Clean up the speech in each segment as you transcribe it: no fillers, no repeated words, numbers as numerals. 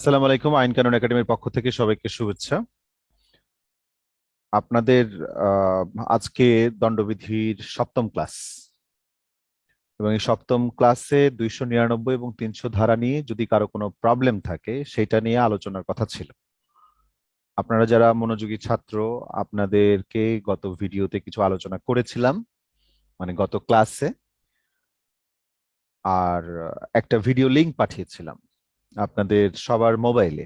আসসালামু আলাইকুম। আইন কানুন একাডেমির পক্ষ থেকে সবাইকে শুভেচ্ছা। আপনাদের আহ, আজকে দণ্ডবিধির সপ্তম ক্লাস এবং এই সপ্তম ক্লাসে 299 এবং 300 ধারা নিয়ে যদি কারো কোনো প্রবলেম থাকে সেটা নিয়ে আলোচনার কথা ছিল। আপনারা যারা মনোযোগী ছাত্র, আপনাদেরকে গত ভিডিওতে কিছু আলোচনা করেছিলাম, মানে গত ক্লাসে। আর একটা ভিডিও লিংক পাঠিয়েছিলাম আপনাদের সবার মোবাইলে।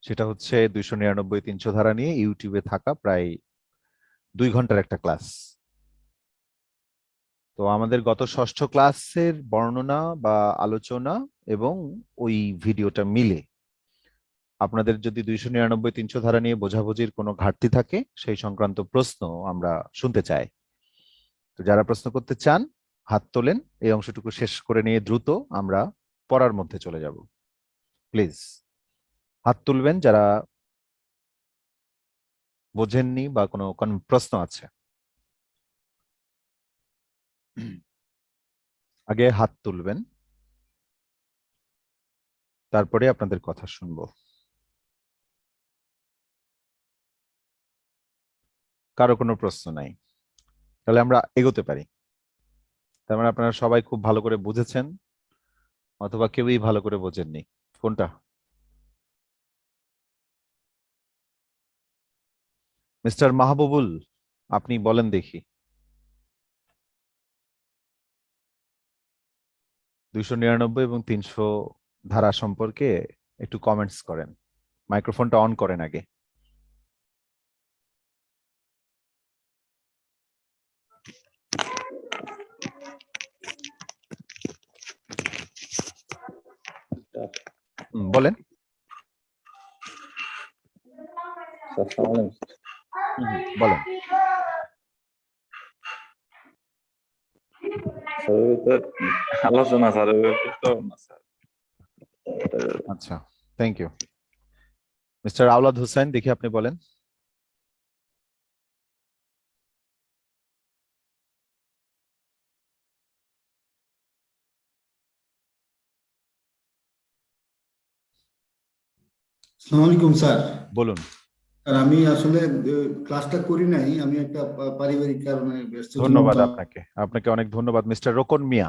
সেটা হচ্ছে 299 300 ধারা নিয়ে ইউটিউবে থাকা প্রায় 2 ঘন্টার একটা ক্লাস। তো আমাদের গত ষষ্ঠ ক্লাসের বর্ণনা বা আলোচনা এবং ওই ভিডিওটা মিলে আপনাদের যদি 299 300 ধারা নিয়ে বোঝাবুঝির কোনো ঘাটতি থাকে সেই সংক্রান্ত প্রশ্ন আমরা শুনতে চাই। তো যারা প্রশ্ন করতে চান হাত তোলেন, এই অংশটুকু শেষ করে নিয়ে দ্রুত আমরা পড়ার মধ্যে চলে যাব। প্লিজ হাত তুলবেন যারা বোঝেননি বা কোনো প্রশ্ন আছে। আগে হাত তুলবেন, তারপরে আপনাদের কথা শুনবো। কারো কোনো প্রশ্ন নাই, তাহলে আমরা এগোতে পারি। তার মানে আপনারা সবাই খুব ভালো করে বুঝেছেন, অথবা কেউই ভালো করে বোঝেননি। কোনটা? মিস্টার মাহবুবুল, আপনি বলেন দেখি। 299 এবং 300 ধারা সম্পর্কে একটু কমেন্টস করেন। মাইক্রোফোনটা অন করেন আগে। বলেন। বলেন। আলোচনা স্যার আচ্ছা, thank you. Mister Awlad Hossain, দেখি আপনি বলেন। আসসালামু আলাইকুম স্যার। বলুন। স্যার আমি আসলে ক্লাসটা করি নাই, আমি একটা পারিবারিক কারণে ব্যস্ত ছিলাম ধন্যবাদ তো। আপনাকে, আপনাকে অনেক ধন্যবাদ। Mister Rokon Mia.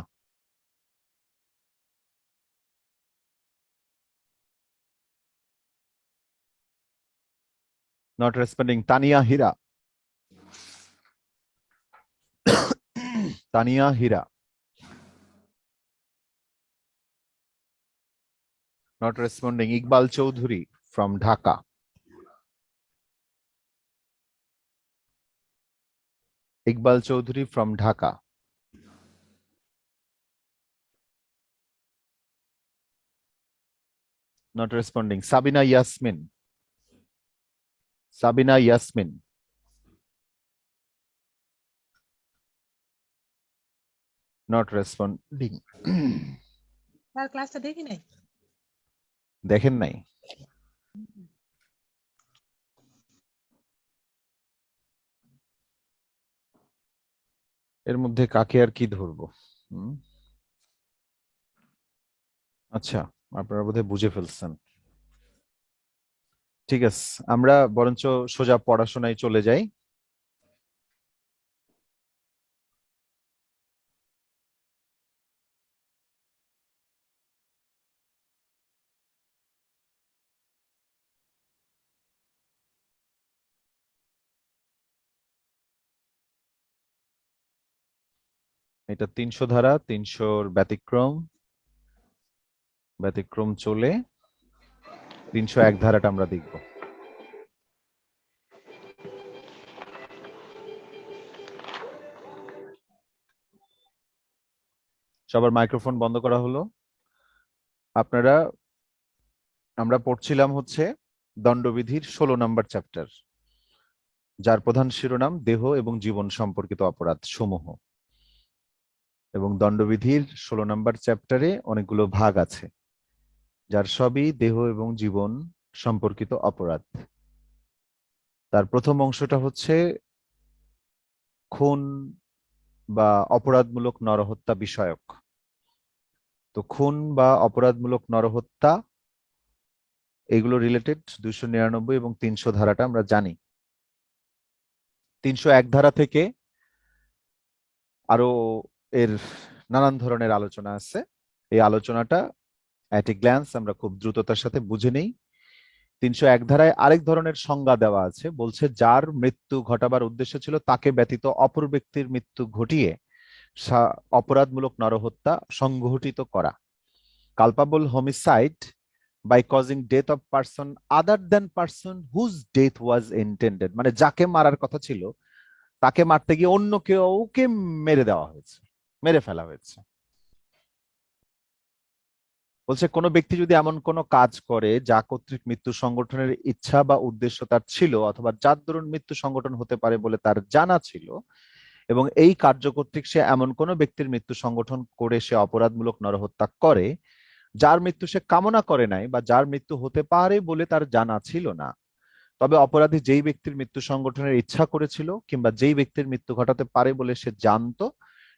Not responding. Tania Hira. Tania Hira. Not responding. Iqbal Chowdhury from Dhaka. Iqbal Chowdhury from Dhaka. Not responding. Sabina Yasmin. Sabina Yasmin. Not responding. Sir ক্লাসটা দেখি নাই। দেখেন নাই? এর মধ্যে কাকে আর কি ধরবো? আচ্ছা, আপনারা বোধহয় বুঝে ফেলছেন। ঠিক আছে, আমরা বরঞ্চ সোজা পড়াশোনায় চলে যাই। এটা 300 ধারা, 300-র ব্যতিক্রম। ব্যতিক্রম চলে 301 ধারাটা আমরা দেখব। সবার মাইক্রোফোন বন্ধ করা হলো। আপনারা, আমরা পড়ছিলাম হচ্ছে দণ্ডবিধির 16 নম্বর চ্যাপ্টার, যার প্রধান শিরোনাম দেহ এবং জীবন সম্পর্কিত অপরাধ সমূহ। এবং দণ্ডবিধির 16 নম্বর চ্যাপ্টারে অনেকগুলো ভাগ আছে, যার সবই দেহ এবং জীবন সম্পর্কিত অপরাধ। তার প্রথম অংশটা হচ্ছে খুন বা অপরাধমূলক নরহত্যা বিষয়ক। তো খুন বা অপরাধমূলক নরহত্যা এইগুলো রিলেটেড 299 এবং 300 ধারাটা আমরা জানি। 301 ধারা থেকে আরো এর নানান ধরনের আলোচনা আছে। এই আলোচনাটা অ্যাট এ গ্ল্যান্স আমরা খুব দ্রুততার সাথে বুঝে নেই। 301 ধারায় আরেক ধরনের সংজ্ঞা দেওয়া আছে, বলছে যার মৃত্যু ঘটাবার উদ্দেশ্য ছিল তাকে ব্যতীত অপর ব্যক্তির মৃত্যু ঘটিয়ে অপরাধমূলক নরহত্যা সংঘটিত করা। Culpable homicide by causing death of person other than person whose death was intended, মানে যাকে মারার কথা ছিল তাকে মারতে গিয়ে অন্য কেউকে মেরে দেওয়া হয়েছে, মেরে ফেলা হয়েছে। বলছে কোনো ব্যক্তি যদি এমন কোনো কাজ করে যা কর্তৃক মৃত্যু সংগঠনের ইচ্ছা বা উদ্দেশ্য তার ছিল অথবা যার দরুন মৃত্যু সংগঠন হতে পারে বলে তার জানা ছিল এবং এই কার্য কর্তৃক সে এমন কোনো ব্যক্তির মৃত্যু সংগঠন করে সে অপরাধমূলক নরহত্যা করে যার মৃত্যু সে কামনা করে নাই বা যার মৃত্যু হতে পারে বলে তার জানা ছিল না, তবে অপরাধী যেই ব্যক্তির মৃত্যু সংগঠনের ইচ্ছা করেছিল কিংবা যেই ব্যক্তির মৃত্যু ঘটাতে পারে বলে সে জানতো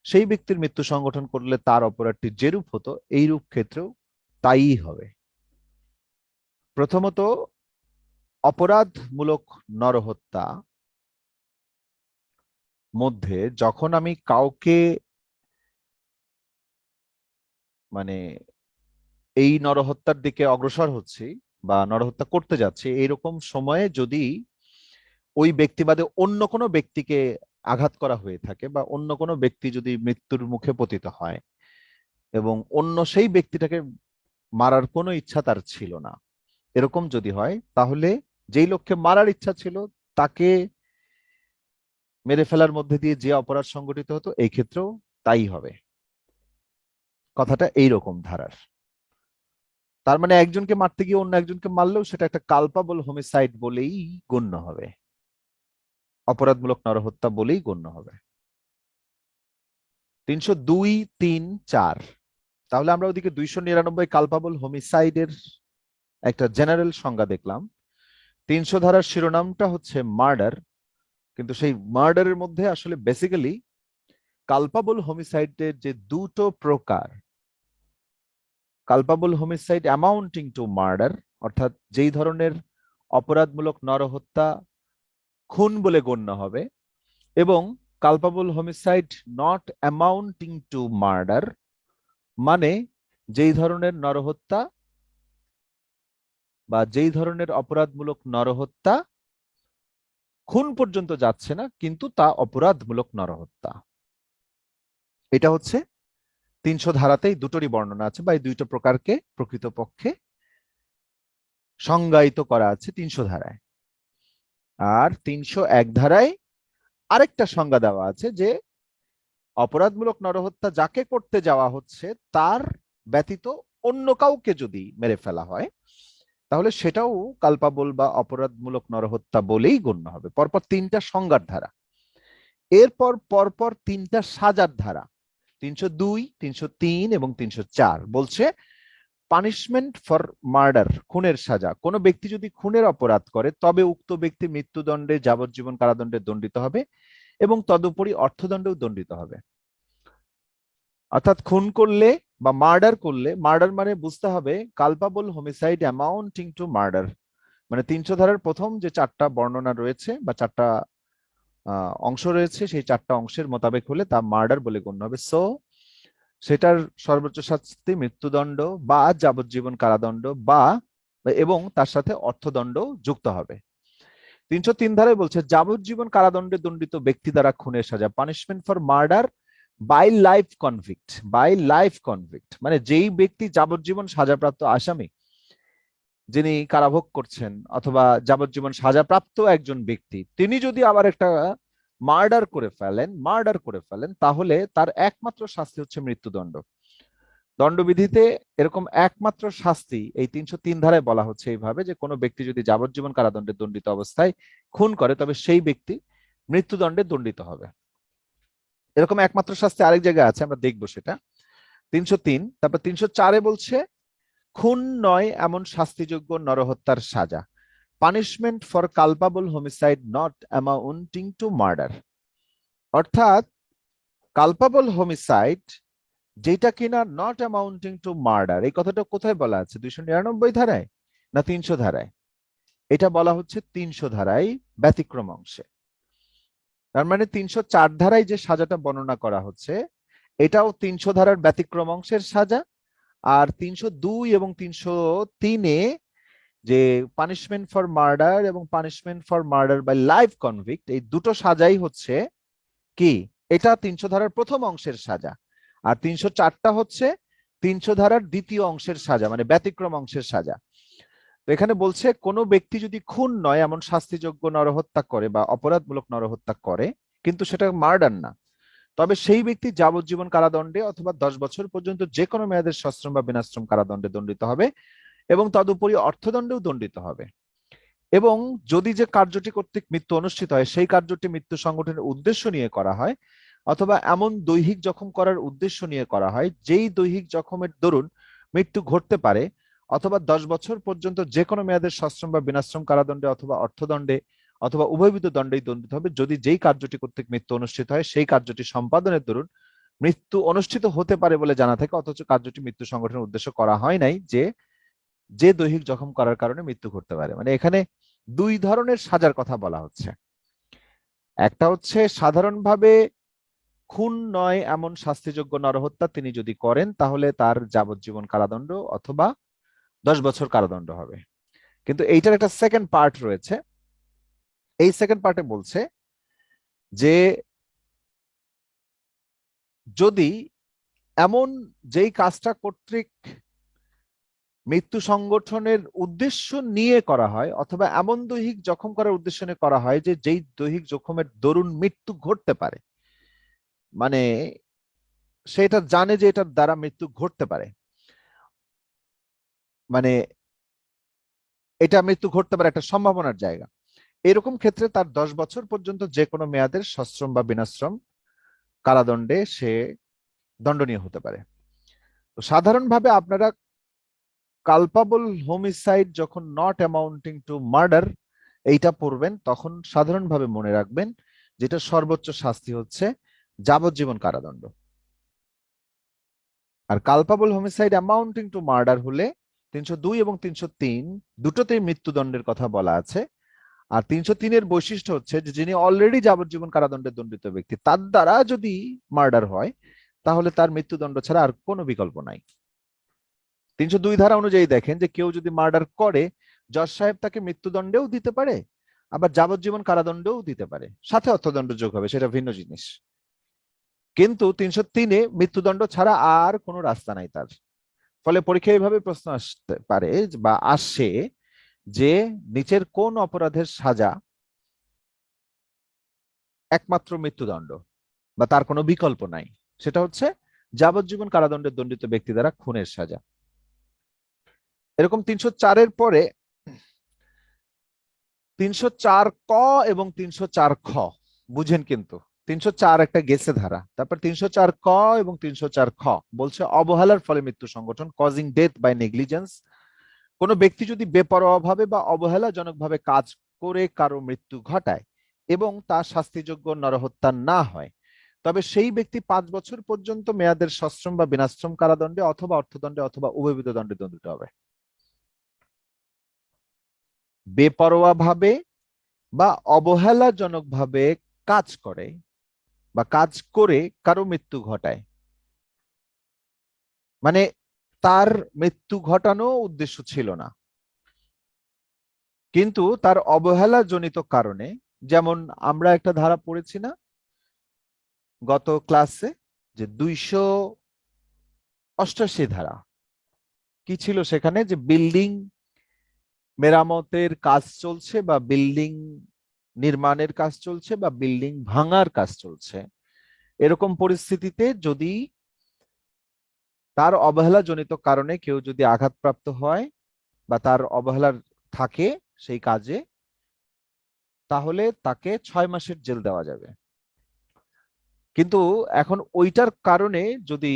সেই ব্যক্তির মৃত্যু সংগঠন করলে তার অপরাধটি যেরূপ হতো এই রূপ ক্ষেত্রেও তাই হবে। প্রথমত, অপরাধমূলক নরহত্যা মধ্যে যখন আমি কাউকে মানে এই নরহত্যার দিকে অগ্রসর হচ্ছি বা নরহত্যা করতে যাচ্ছি, এইরকম সময়ে যদি ওই ব্যক্তিবাদে অন্য কোনো ব্যক্তিকে আঘাত করা হয়ে থাকে বা অন্য কোনো ব্যক্তি যদি মৃত্যুর মুখে পতিত হয় এবং অন্য সেই ব্যক্তিটাকে মারার কোনো ইচ্ছা তার ছিল না, এরকম যদি হয় তাহলে যেই লোককে মারার ইচ্ছা ছিল তাকে মেরে ফেলার মধ্যে দিয়ে যে অপরাধ সংগঠিত হতো এই ক্ষেত্রেও তাই হবে। কথাটা এইরকম ধারার। তার মানে একজনকে মারতে গিয়ে অন্য একজনকে মারলেও সেটা একটা কালপাবল হোমিসাইড বলেই গণ্য হবে, অপরাধমূলক নরহত্যা বলেই গণ্য হবে। 302, 3, 4। তাহলে আমরা ওদিকে 299 কালপাবল হোমিসাইডের একটা জেনারেল সংজ্ঞা দেখলাম। 300 ধারার শিরোনামটা হচ্ছে মার্ডার, কিন্তু সেই মার্ডারের মধ্যে আসলে বেসিক্যালি কালপাবল হোমিসাইডের যে দুটো প্রকার, কালপাবল হোমিসাইড অ্যামাউন্টিং টু মার্ডার অর্থাৎ যেই ধরনের অপরাধমূলক নরহত্যা খুন বলে গণ্য হবে, এবং culpable homicide not amounting to murder মানে যেই ধরনের নরহত্যা বা যেই ধরনের অপরাধমূলক নরহত্যা খুন পর্যন্ত যাচ্ছে না কিন্তু তা অপরাধমূলক নরহত্যা। এটা হচ্ছে 300 ধারাতেই দুটোরই বর্ণনা আছে বা এই দুইটো প্রকারকে প্রকৃতপক্ষে সংজ্ঞায়িত করা আছে 300 ধারায়। আর 301 ধারায় আরেকটা সংজ্ঞা দেওয়া আছে যে অপরাধমূলক নরহত্যা যাকে করতে যাওয়া হচ্ছে তার ব্যতীত অন্য কাউকে যদি মেরে ফেলা হয় তাহলে সেটাও কালপাবল বা অপরাধমূলক নরহত্যা বলেই গণ্য হবে। পরপর তিনটা সংজ্ঞার ধারা, এরপর পরপর তিনটা সাজার ধারা 302, 303 এবং 304 বলছে পানিশমেন্ট ফর মার্ডার, খুনের সাজা। কোনো ব্যক্তি যদি খুনের অপরাধ করে তবে উক্ত ব্যক্তি মৃত্যুদণ্ডে, যাবজ্জীবন কারাদণ্ডে দণ্ডিত হবে এবং তদুপরি অর্থদণ্ডেও দণ্ডিত হবে। অর্থাৎ খুন করলে বা মার্ডার করলে, মার্ডার মানে বুঝতে হবে কালপাবল হোমিসাইড অ্যামাউন্টিং টু মার্ডার, মানে 300 ধারার প্রথম যে চারটা বর্ণনা রয়েছে বা চারটা অংশ রয়েছে সেই চারটা অংশের মোতাবেক হলে তা মার্ডার বলে গণ্য হবে। সো সেটার সর্বোচ্চ শাস্তি মৃত্যুদণ্ড বা যাবজ্জীবন কারাদণ্ড বা এবং তার সাথে অর্থদণ্ড যুক্ত হবে। 303 ধারায় বলছে যাবজ্জীবন কারাদণ্ডে দণ্ডিত ব্যক্তি দ্বারা খুনের সাজা, punishment for murder by life convict, by life convict মানে যেই ব্যক্তি যাবজ্জীবন সাজাপ্রাপ্ত আসামি যিনি কারাভোগ করছেন অথবা যাবজ্জীবন সাজাপ্রাপ্ত একজন ব্যক্তি তিনি যদি আবার একটা মার্ডার করে ফেলেন তাহলে তার একমাত্র শাস্তি হচ্ছে মৃত্যুদণ্ড। দণ্ডবিধিতে এরকম একমাত্র শাস্তি এই 303 ধারায় বলা হচ্ছে এইভাবে যে কোনো ব্যক্তি যদি যাবজ্জীবন কারাদণ্ডে দণ্ডিত অবস্থায় খুন করে তবে সেই ব্যক্তি মৃত্যুদণ্ডে দণ্ডিত হবে। এরকম একমাত্র শাস্তি আরেক জায়গায় আছে, আমরা দেখবো সেটা 303। তারপর 304-এ বলছে খুন নয় এমন শাস্তিযোগ্য নরহত্যার সাজা, punishment for culpable homicide not amounting to murder. অর্থাৎ কালপাবল হোমিসাইড যেটা কিনা নট অ্যামাউন্টিং টু মার্ডার, এই কথাটা কোথায় বলা আছে? 299 ধারায়। না 300 ধারায়? এটা বলা হচ্ছে 300 ধারায় ব্যতিক্রম অংশে। তার মানে 304 ধারায় যে সাজাটা বর্ণনা করা হচ্ছে এটাও 300 ধারার ব্যতিক্রম অংশের সাজা, আর 302 এবং 303-এ যে পানিশমেন্ট ফর মার্ডার এবং punishment for murder by life convict, এই দুটো সাজাই হচ্ছে কি, এটা 300 ধারার প্রথম অংশের সাজা। আর 304টা হচ্ছে 300 ধারার দ্বিতীয় অংশের সাজা, মানে ব্যতিক্রম অংশের সাজা। তো এখানে বলছে কোনো ব্যক্তি যদি খুন নয় এমন শাস্তিযোগ্য নরহত্যা করে বা অপরাধমূলক নরহত্যা করে, কিন্তু সেটা মার্ডার না, তবে সেই ব্যক্তি যাবজ্জীবন কারাদণ্ডে অথবা 10 বছর পর্যন্ত যে কোনো মেয়াদের সশ্রম বা বিনাশ্রম কারাদণ্ডে দণ্ডিত হবে এবং তদুপরি অর্থদণ্ডেও দণ্ডিত হবে। এবং যদি যে কার্যটি কর্তৃক মৃত্যু অনুষ্ঠিত হয় সেই কার্যটি মৃত্যু সংগঠনের উদ্দেশ্য নিয়ে করা হয় অথবা এমন দৈহিক জখম করার উদ্দেশ্য নিয়ে করা হয় যেই দৈহিক জখমের দরুন মৃত্যু ঘটতে পারে, অথবা 10 বছর পর্যন্ত যে কোনো মেয়াদের সশ্রম বা বিনাশ্রম কারাদণ্ডে অথবা অর্থদণ্ডে অথবা উভয়বিধ দণ্ডেই দণ্ডিত হবে যদি যেই কার্যটি কর্তৃক মৃত্যু অনুষ্ঠিত হয় সেই কার্যটি সম্পাদনের দরুন মৃত্যু অনুষ্ঠিত হতে পারে বলে জানা থাকে, অথচ কার্যটি মৃত্যু সংগঠনের উদ্দেশ্য করা হয় নাই, যে দৈহিক জখম করার কারণে মৃত্যু ঘটতে পারে। মানে এখানে দুই ধরনের সাজার কথা বলা হচ্ছে। একটা হচ্ছে সাধারণভাবে খুন নয় এমন শাস্তিযোগ্য নরহত্যা তিনি যদি করেন তাহলে তার যাবজ্জীবন কারাদণ্ড অথবা 10 বছর কারাদণ্ড হবে। কিন্তু এইটার একটা সেকেন্ড পার্ট রয়েছে। এই সেকেন্ড পার্টে বলছে যে যদি এমন যেই কাজটা কর্তৃক মৃত্যু সংগঠনের উদ্দেশ্য নিয়ে করা হয় অথবা এমন দৈহিক জখম করার উদ্দেশ্য নিয়ে করা হয় যে যেই দৈহিক জখমের দরুন মৃত্যু ঘটতে পারে, মানে সেটা জানে যে এটার দ্বারা মৃত্যু ঘটতে পারে, মানে এটা মৃত্যু ঘটতে পারে একটা সম্ভাবনার জায়গা, এরকম ক্ষেত্রে তার 10 বছর পর্যন্ত যে কোনো মেয়াদের সশ্রম বা বিনাশ্রম কারাদণ্ডে সে দণ্ডনীয় হতে পারে। তো সাধারণভাবে আপনারা কালপাবল হোমিসাইড যখন নট অ্যামাউন্টিং টু মার্ডার এইটা পড়বেন তখন সাধারণভাবে মনে রাখবেন যেটা সর্বোচ্চ শাস্তি হচ্ছে যাবজ্জীবন কারাদণ্ড। আর কালপাবল হোমিসাইড অ্যামাউন্টিং টু মার্ডার হলে 302 এবং 303 দুটোতেই মৃত্যুদণ্ডের কথা বলা আছে। আর 303-এর বৈশিষ্ট্য হচ্ছে যে যিনি অলরেডি যাবজ্জীবন কারাদণ্ডে দণ্ডিত ব্যক্তি তার দ্বারা যদি মার্ডার হয় তাহলে তার মৃত্যুদণ্ড ছাড়া আর কোনো বিকল্প নাই। 302 ধারা অনুযায়ী দেখেন যে কেউ যদি মার্ডার করে জজ সাহেব তাকে মৃত্যুদণ্ডেও দিতে পারে আবার যাবজ্জীবন কারাদণ্ডেও দিতে পারে, সাথে অর্থদণ্ড যোগ হবে, সেটা ভিন্ন জিনিস। কিন্তু 303-এ মৃত্যুদণ্ড ছাড়া আর কোনো রাস্তা নাই তার। ফলে পরীক্ষায় এইভাবে প্রশ্ন আসতে পারে বা আসে যে নিচের কোন অপরাধের সাজা একমাত্র মৃত্যুদণ্ড বা তার কোনো বিকল্প নাই, সেটা হচ্ছে যাবজ্জীবন কারাদণ্ডে দণ্ডিত ব্যক্তি দ্বারা খুনের সাজা। এরকম 304-এর পরে 304 ক এবং 304 খ বুঝেন, কিন্তু 304 একটা গেছে ধারা, তারপর 304 ক এবং 304 খ বলছে অবহেলার ফলে মৃত্যু সংঘটন, কজিং ডেথ বাই নেগলিজেন্স। কোন ব্যক্তি যদি বেপরোয়াভাবে বা অবহেলাজনকভাবে কাজ করে কারো মৃত্যু ঘটায় এবং তা শাস্তিযোগ্য নরহত্যা না হয় তবে সেই ব্যক্তি 5 বছর পর্যন্ত মেয়াদের সশ্রম বা বিনাশ্রম কারাদণ্ডে অথবা অর্থদণ্ডে অথবা উভয়বিধ দণ্ডে দণ্ডিত হবে। বেপরোয়াভাবে বা অবহেলাজনকভাবে কাজ করে বা কাজ করে কারো মৃত্যু ঘটায়, মানে তার মৃত্যু ঘটানো উদ্দেশ্য ছিল না কিন্তু তার অবহেলাজনিত কারণে, যেমন আমরা একটা ধারা পড়েছি না গত ক্লাসে যে 288 ধারা, কি ছিল সেখানে, যে বিল্ডিং মেরামতের কাজ চলছে বা বিল্ডিং নির্মাণের কাজ চলছে বা বিল্ডিং ভাঙার কাজ চলছে, এরকম পরিস্থিতিতে যদি তার অবহেলাজনিত কারণে কেউ যদি আঘাতপ্রাপ্ত হয় বা তার অবহেলার থাকে সেই কাজে, তাহলে তাকে 6 মাসের জেল দেওয়া যাবে। কিন্তু এখন ওইটার কারণে যদি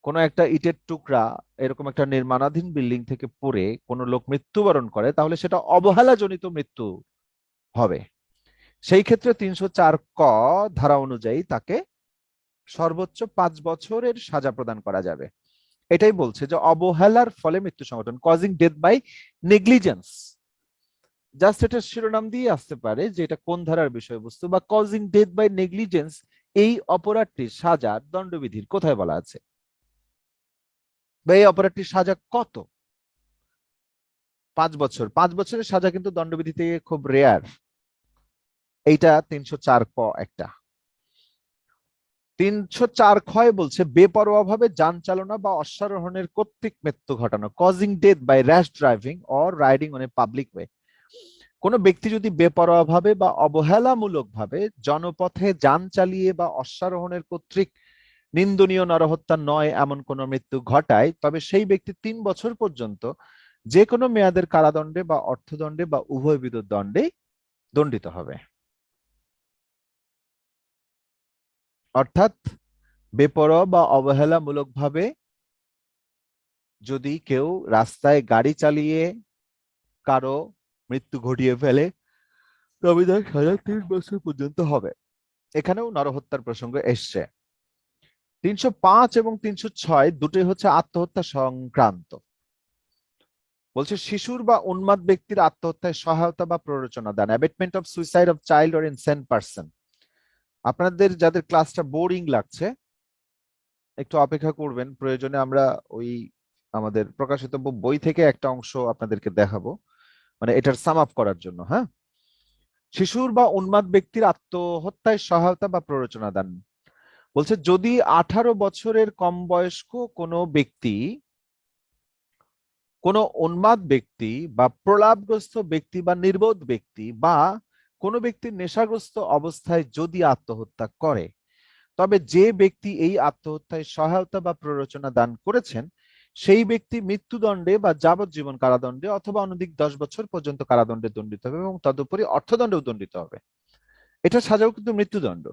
কোনো একটা ইটের টুকরা এরকম একটা নির্মাণাধীন বিল্ডিং থেকে পড়ে কোনো লোক মৃত্যুবরণ করে তাহলে সেটা অবহেলাজনিত মৃত্যু হবে। সেই ক্ষেত্রে 304 ক ধারা অনুযায়ী তাকে সর্বোচ্চ 5 বছরের সাজা প্রদান করা যাবে। এটাই বলছে যে অবহেলার ফলে মৃত্যু সংঘটন, causing death by negligence. Just এটা শিরোনাম দিয়ে আসতে পারে যে এটা কোন ধারার বিষয়বস্তু, বা কজিং ডেথ বাই নেগলিজেন্স এই অপরাধটির সাজার দণ্ডবিধির কোথায় বলা আছে, বা এই অপরাধটির সাজা কত। 5 বছর, 5 বছরের সাজা কিন্তু দণ্ডবিধি থেকে খুব রেয়ার। এইটা 304 ক একটা। 304 ক্ষয় বলছে বেপরোয়া ভাবে যান চালনা বা অশ্বারোহণের কর্তৃক মৃত্যু ঘটানো, causing death by rash driving or riding on a public way. কোন ব্যক্তি যদি বেপরোয়া ভাবে বা অবহেলামূলক ভাবে জনপথে যান চালিয়ে বা অশ্বারোহণের কর্তৃক নিন্দনীয় নরহত্যা নয় এমন কোন মৃত্যু ঘটায়, তবে সেই ব্যক্তি 3 বছর পর্যন্ত যে কোনো মেয়াদের কারাদণ্ডে বা অর্থদণ্ডে বা উভয় বিধ দণ্ডে দণ্ডিত হবে। অর্থাৎ বেপরোয়া বা অবহেলামূলক ভাবে যদি কেউ রাস্তায় গাড়ি চালিয়ে কারো মৃত্যু ঘটিয়ে ফেলে, তবে তার সাজা 3 বছর পর্যন্ত হবে। এখানেও নরহত্যার প্রসঙ্গ এসছে। 305 এবং 306 দুটোই হচ্ছে আত্মহত্যা সংক্রান্ত। বলছে শিশুর বা উন্মাদ ব্যক্তির আত্মহত্যায় সহায়তা বা প্ররোচনা দান, abetment of suicide of child or insane person. আপনাদের যাদের ক্লাসটা বোরিং লাগছে একটু অপেক্ষা করবেন, প্রয়োজনে আমরা ওই আমাদের প্রকাশিত বই থেকে একটা অংশ আপনাদেরকে দেখাবো, মানে এটার সাম আপ করার জন্য। হ্যাঁ, শিশুর বা উন্মাদ ব্যক্তির আত্মহত্যায় সহায়তা বা প্ররোচনা দান বলছে যদি 18 বছরের কম বয়স্ক কোনো ব্যক্তি, কোনো উন্মাদ ব্যক্তি বা প্রলাপগ্রস্ত ব্যক্তি বা নির্বোধ ব্যক্তি বা কোনো ব্যক্তি নেশাগ্রস্ত অবস্থায় যদি আত্মহত্যা করে, তবে যে ব্যক্তি এই আত্মহত্যায় সহায়তা বা প্ররোচনা দান করেছেন সেই ব্যক্তি মৃত্যুদণ্ডে বা যাবজ্জীবন কারাদণ্ডে অথবা অনধিক 10 বছর পর্যন্ত কারাদণ্ডে দণ্ডিত হবে এবং তদুপরি অর্থদণ্ডেও দণ্ডিত হবে। এটা সাজাও কিন্তু মৃত্যুদণ্ড।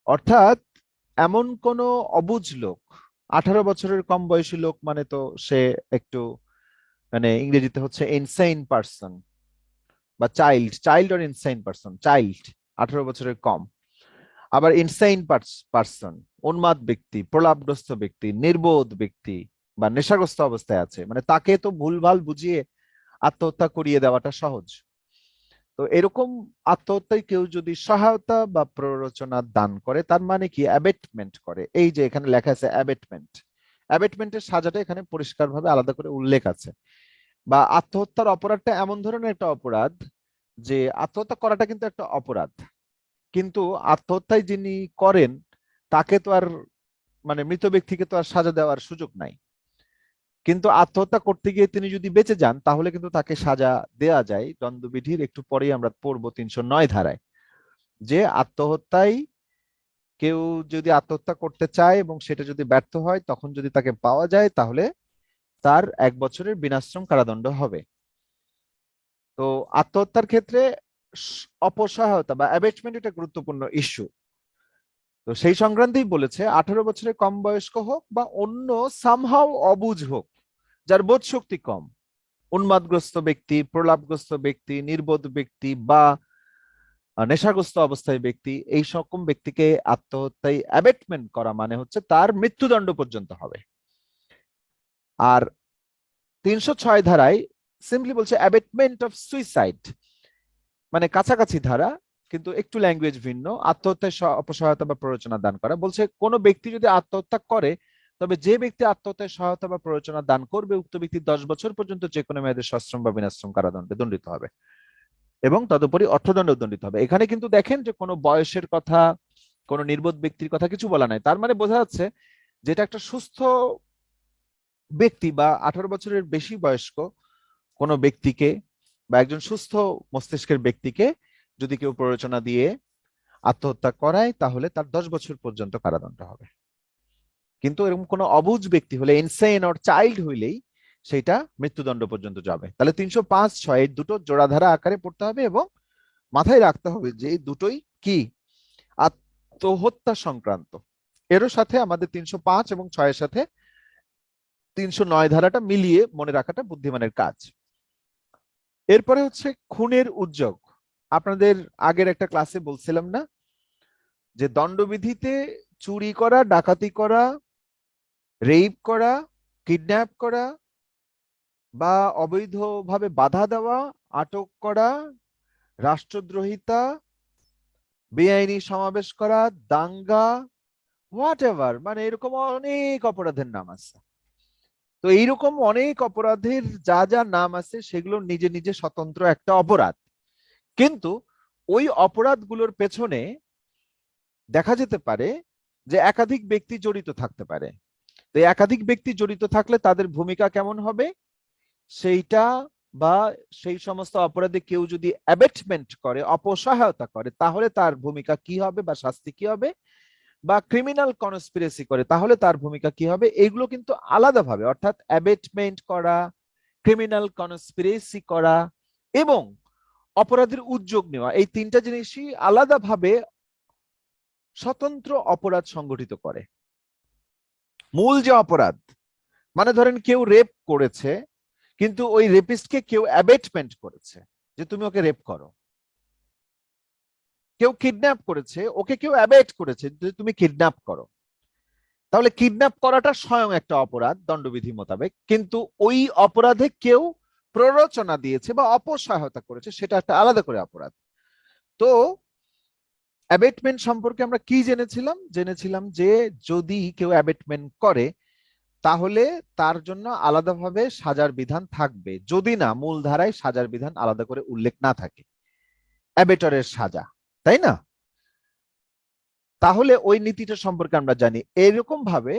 অর্থাৎ এমন কোন অবুঝ লোক, 18 বছরের কম বয়সী লোক মানে তো সে একটু, মানে ইংরেজিতে হচ্ছে ইনসেইন পারসন বা child, child or insane person, child 18 বছরের কম। আবার ইনসেইন পারসন উন্মাদ ব্যক্তি, প্রলাপগ্রস্ত ব্যক্তি, নির্বোধ ব্যক্তি বা নেশাগ্রস্ত অবস্থায় আছে, মানে তাকে তো ভুলভাল বুঝিয়ে আত্মহত্যা করিয়ে দেওয়াটা সহজ। তো এরকম আত্মহত্যায় কেউ যদি সহায়তা বা প্ররোচনা দান করে তার মানে কি অ্যাবেটমেন্ট করে। এই যে এখানে লেখা আছে অ্যাবেটমেন্ট, অ্যাবেটমেন্টের সাজাটা এখানে পরিষ্কারভাবে আলাদা করে উল্লেখ আছে। বা আত্মহত্যার অপরাধটা এমন ধরনের একটা অপরাধ যে আত্মহত্যা করাটা কিন্তু একটা অপরাধ, কিন্তু আত্মহত্যায় যিনি করেন তাকে তো আর, মানে মৃত ব্যক্তিকে তো আর সাজা দেওয়ার সুযোগ নাই, কিন্তু আত্মহত্যা করতে গিয়ে তিনি যদি বেঁচে যান তাহলে কিন্তু তাকে সাজা দেয়া যায়। দণ্ডবিধির একটু পরেই আমরা পড়বো 309 ধারায়, যে আত্মহত্যায় কেউ যদি আত্মহত্যা করতে চায় এবং সেটা যদি ব্যর্থ হয় তখন যদি তাকে পাওয়া যায় তাহলে তার 1 বছরের বিনাশ্রম কারাদণ্ড হবে। তো আত্মহত্যার ক্ষেত্রে অপসহায়তা বা অ্যাবেটমেন্ট এটা গুরুত্বপূর্ণ ইস্যু। তো সেই সংক্রান্তেই বলেছে 18 বছরের কম বয়স্ক হোক বা অন্য সামহাও অবুঝ হোক, যার বোধ শক্তি কম, উন্মাদগ্রস্ত ব্যক্তি, প্রলাপগ্রস্ত ব্যক্তি, নির্বোধ ব্যক্তি বা নেশাগ্রস্ত অবস্থায় ব্যক্তি, এই সকম ব্যক্তিকে আত্মহত্যায় অ্যাবেটমেন্ট করা মানে হচ্ছে তার মৃত্যুদণ্ড পর্যন্ত হবে। আর 306 ধারায় সিম্পলি বলছে অ্যাবেটমেন্ট অফ সুইসাইড, মানে কাছাকাছি ধারা কিন্তু একটু ল্যাঙ্গুয়েজ ভিন্ন, আত্মহত্যায় অপসহায়তা বা প্ররোচনা দান করা। বলছে কোন ব্যক্তি যদি আত্মহত্যা করে তবে যে ব্যক্তি আত্মহত্যায় সহায়তা বা প্ররোচনা দান করবে উক্ত ব্যক্তি 10 বছর পর্যন্ত যে কোনো মেয়াদে সশ্রম বা বিনাশ্রম কারাদণ্ডে দণ্ডিত হবে এবং তদুপরি অর্থদণ্ড দণ্ডিত হবে। এখানে কিন্তু দেখেন যে কোনো বয়সের কথা, কোনো নির্বোধ ব্যক্তির কথা কিছু বলা নাই। তার মানে বোঝা যাচ্ছে যেটা একটা সুস্থ ব্যক্তি বা 18 বছরের বেশি বয়স্ক কোনো ব্যক্তিকে বা একজন সুস্থ মস্তিষ্কের ব্যক্তিকে যদি কেউ প্ররোচনা দিয়ে আত্মহত্যা করায় তাহলে তার 10 বছর পর্যন্ত কারাদণ্ড হবে। কিন্তু এরকম কোনো অবুঝ ব্যক্তি হলে, ইনসেইন অর চাইল্ড হইলেই সেটা মৃত্যুদণ্ড পর্যন্ত যাবে। তাহলে 305-6 দুটো জোড়াধারা আকারে পড়তে হবে এবং মাথায় রাখতে হবে যে এই দুটোই কি আত্মহত্যা সংক্রান্ত। এরও সাথে আমাদের 305 এবং 6 এর সাথে 309 ধারাটা মিলিয়ে মনে রাখাটা বুদ্ধিমানের কাজ। এরপরে হচ্ছে খুনের উদ্যোগ। আপনাদের আগের একটা ক্লাসে বলছিলাম না যে দণ্ডবিধিতে চুরি করা, ডাকাতি করা, রেপ করা, কিডন্যাপ করা বা অবৈধভাবে বাধা দেওয়া, আটক করা, রাষ্ট্রদ্রোহিতা, বেআইনি সমাবেশ করা, দাঙ্গা, হোয়াট এভার, মানে এরকম অনেক অপরাধের নাম আছে। তো এইরকম অনেক অপরাধের যা যা নাম আছে সেগুলো নিজে নিজে স্বতন্ত্র একটা অপরাধ, কিন্তু ওই অপরাধগুলোর পেছনে দেখা যেতে পারে যে একাধিক ব্যক্তি জড়িত থাকতে পারে। তো এই একাধিক ব্যক্তি জড়িত থাকলে তাদের ভূমিকা কেমন হবে সেইটা, বা সেই সমস্ত অপরাধে কেউ যদি অ্যাবেটমেন্ট করে, অপসহায়তা করে, তাহলে তার ভূমিকা কি হবে বা শাস্তি কি হবে, বা ক্রিমিনাল কনস্পিরেসি করে তাহলে তার ভূমিকা কি হবে, এগুলো কিন্তু আলাদাভাবে, অর্থাৎ অ্যাবেটমেন্ট করা, ক্রিমিনাল কনস্পিরেসি করা এবং অপরাধের উদ্যোগ নেওয়া, এই তিনটা জিনিসই আলাদাভাবে স্বতন্ত্র অপরাধ সংগঠিত করে। মূল যে অপরাধ, মানে ধরেন কেউ রেপ করেছে কিন্তু ওই রেপিস্টকে কেউ অ্যাবেটমেন্ট করেছে যে তুমি ওকে রেপ করো, কেউ কিডন্যাপ করেছে, ওকে কেউ অ্যাবেট করেছে যে তুমি কিডন্যাপ করো, তাহলে কিডন্যাপ করাটা স্বয়ং একটা অপরাধ দণ্ডবিধি মোতাবেক, কিন্তু ওই অপরাধে কেউ প্ররোচনা দিয়েছে বা অপসহায়তা করেছে, সেটা একটা আলাদা করে অপরাধ। তো অ্যাবেটমেন্ট সম্পর্কে আমরা কি জেনেছিলাম যে যদি কেউ অ্যাবেটমেন্ট করে তাহলে তার জন্য আলাদাভাবে সাজার বিধান থাকবে, যদি না মূল ধারায় সাজার বিধান আলাদা করে উল্লেখ না থাকে, অ্যাবেটরের সাজা, তাই না? তাহলে ওই নীতিটা সম্পর্কে আমরা জানি। এরকম ভাবে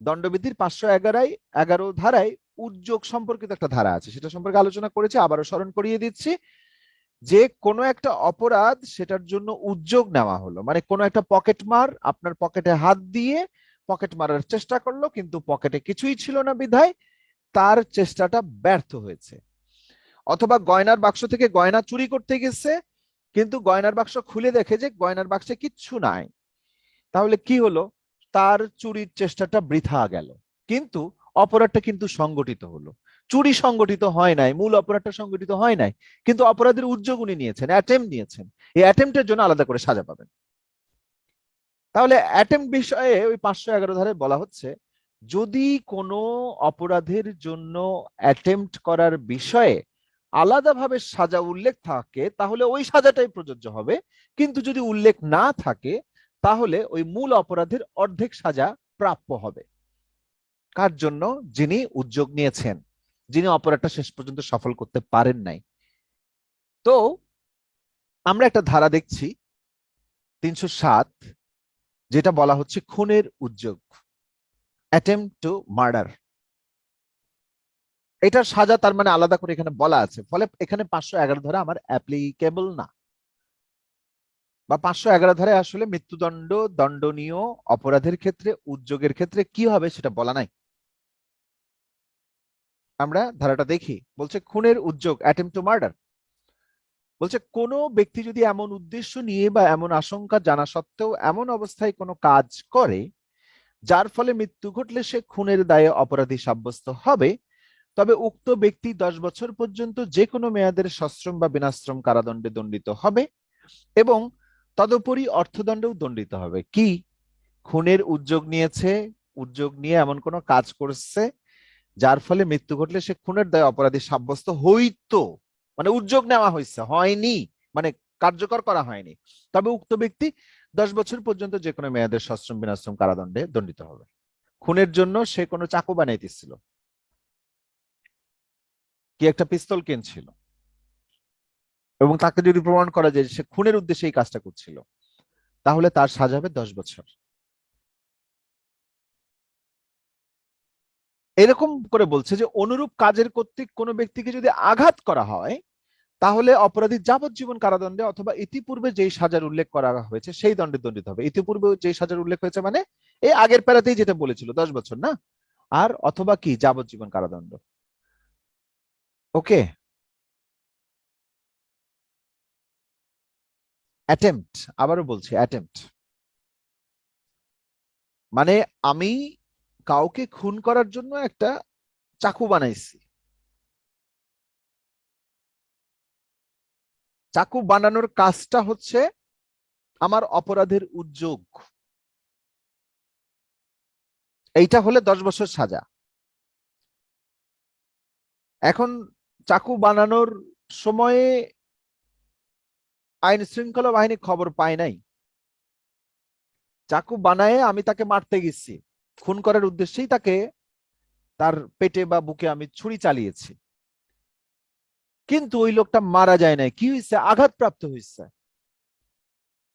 দণ্ডবিধির 511 ধারায় উদ্যোগ সম্পর্কিত একটা ধারা আছে, সেটা সম্পর্কে আলোচনা করেছি, আবারও স্মরণ করিয়ে দিচ্ছি যে কোনো একটা অপরাধ সেটার জন্য উদ্যোগ নেওয়া হলো, মানে কোনো একটা পকেট মার আপনার পকেটে হাত দিয়ে পকেট মারার চেষ্টা করলো কিন্তু পকেটে কিছুই ছিল না বিধায় তার চেষ্টাটা ব্যর্থ হয়েছে, অথবা গয়নার বাক্স থেকে গয়না চুরি করতে গেছে কিন্তু গয়নার বাক্স খুলে দেখে যে গয়নার বাক্সে কিচ্ছু নাই, তাহলে কি হলো, তার চুরির চেষ্টাটা বৃথা গেল, কিন্তু অপরাধটা কিন্তু সংগঠিত হলো। চুরি সংগঠিত হয় নাই, মূল অপরাধটা সংগঠিত হয় নাই, কিন্তু অপরাধের উদ্যোগ উনি নিয়েছেন, অ্যাটেম্প নিয়েছেন, এই অ্যাটেম্পটের জন্য আলাদা করে সাজা পাবেন। তাহলে অ্যাটেম্প বিষয়ে ওই 511 ধারায় বলা হচ্ছে যদি কোনো অপরাধের জন্য অ্যাটেম্পট করার বিষয়ে আলাদাভাবে সাজা উল্লেখ থাকে তাহলে ওই সাজাটাই প্রযোজ্য হবে, কিন্তু যদি উল্লেখ না থাকে তাহলে ওই মূল অপরাধের অর্ধেক সাজা প্রাপ্য হবে। কার জন্য? যিনি উদ্যোগ নিয়েছেন, যিনি অপরাধটা শেষ পর্যন্ত সফল করতে পারেন নাই। তো আমরা একটা ধারা দেখছি 307, যেটা বলা হচ্ছে খুনের উদ্যোগ, অ্যাটেম্পট টু মার্ডার। এটার সাজা তার মানে আলাদা করে এখানে বলা আছে, ফলে এখানে 511 ধারা আমার অ্যাপ্লিকেবল না, বা 511 ধারায় আসলে মৃত্যুদণ্ড দণ্ডনীয় অপরাধের ক্ষেত্রে উদ্যোগের ক্ষেত্রে কি হবে সেটা বলা নাই। আমরা ধারাটা দেখি, বলছে খুনের উদ্যোগ, অ্যাটেম্পট টু মার্ডার, বলছে কোন ব্যক্তি যদি এমন উদ্দেশ্য নিয়ে বা এমন আশঙ্কা জানা সত্ত্বেও এমন অবস্থায় কোনো কাজ করে যার ফলে মৃত্যু ঘটলে সে খুনের দায়ে অপরাধী সাব্যস্ত হবে, তবে উক্ত ব্যক্তি 10 বছর পর্যন্ত যে কোনো মেয়াদের সশ্রম বা বিনাশ্রম কারাদণ্ডে দণ্ডিত হবে এবং তদুপরি অর্থদণ্ডেও দণ্ডিত হবে। কি? খুনের উদ্যোগ নিয়েছে, উদ্যোগ নিয়ে এমন কোনো কাজ করছে যার ফলে মৃত্যু ঘটলে সে খুনের দায়ে অপরাধী সাব্যস্ত হইতো, মানে উদ্যোগ নেওয়া হয়েছে, হয়নি মানে কার্যকর করা হয়নি, তবে উক্ত ব্যক্তি 10 বছর পর্যন্ত যে কোনো মেয়াদের সশ্রম বিনাশ্রম কারাদণ্ডে দণ্ডিত হবে। খুনের জন্য সে কোনো চাকু বানাইতেছিল, কি একটা পিস্তল কিনছিল, এবং তাকে যদি প্রমাণ করা যায় সে খুনের উদ্দেশ্যে এই কাজটা করছিল তাহলে তার সাজা হবে 10 বছর। এরকম করে বলছে যে অনুরূপ কাজের কর্তৃক কোনো ব্যক্তিকে যদি আঘাত করা হয় তাহলে অপরাধী যাবজ্জীবন কারাদণ্ডে অথবা ইতিপূর্বে যেই সাজার উল্লেখ করা হয়েছে সেই দণ্ডে দণ্ডিত হবে। ইতিপূর্বে যেই সাজার উল্লেখ হয়েছে মানে এই আগের প্যারাতেই যেটা বলেছিল 10 বছর না, আর অথবা কি যাবজ্জীবন কারাদণ্ড। ওকে, অ্যাটেম্পট, আবারও বলছি অ্যাটেম্পট মানে আমি কাউকে খুন করার জন্য একটা চাকু বানাইছি, চাকু বানানোর কাজটা হচ্ছে আমার অপরাধের উদ্যোগ, এইটা হলে 10 বছর সাজা। এখন চাকু বানানোর সময়ে আইন শৃঙ্খলা বাহিনী খবর পায় নাই, চাকু বানায় আমি তাকে মারতে গেছি, খুন করার উদ্দেশ্যেই তাকে তার পেটে বা বুকে আমি ছুরি চালিয়েছি, কিন্তু ওই লোকটা মারা যায় নাই। কি হয়েছে? আঘাতপ্রাপ্ত হয়েছে,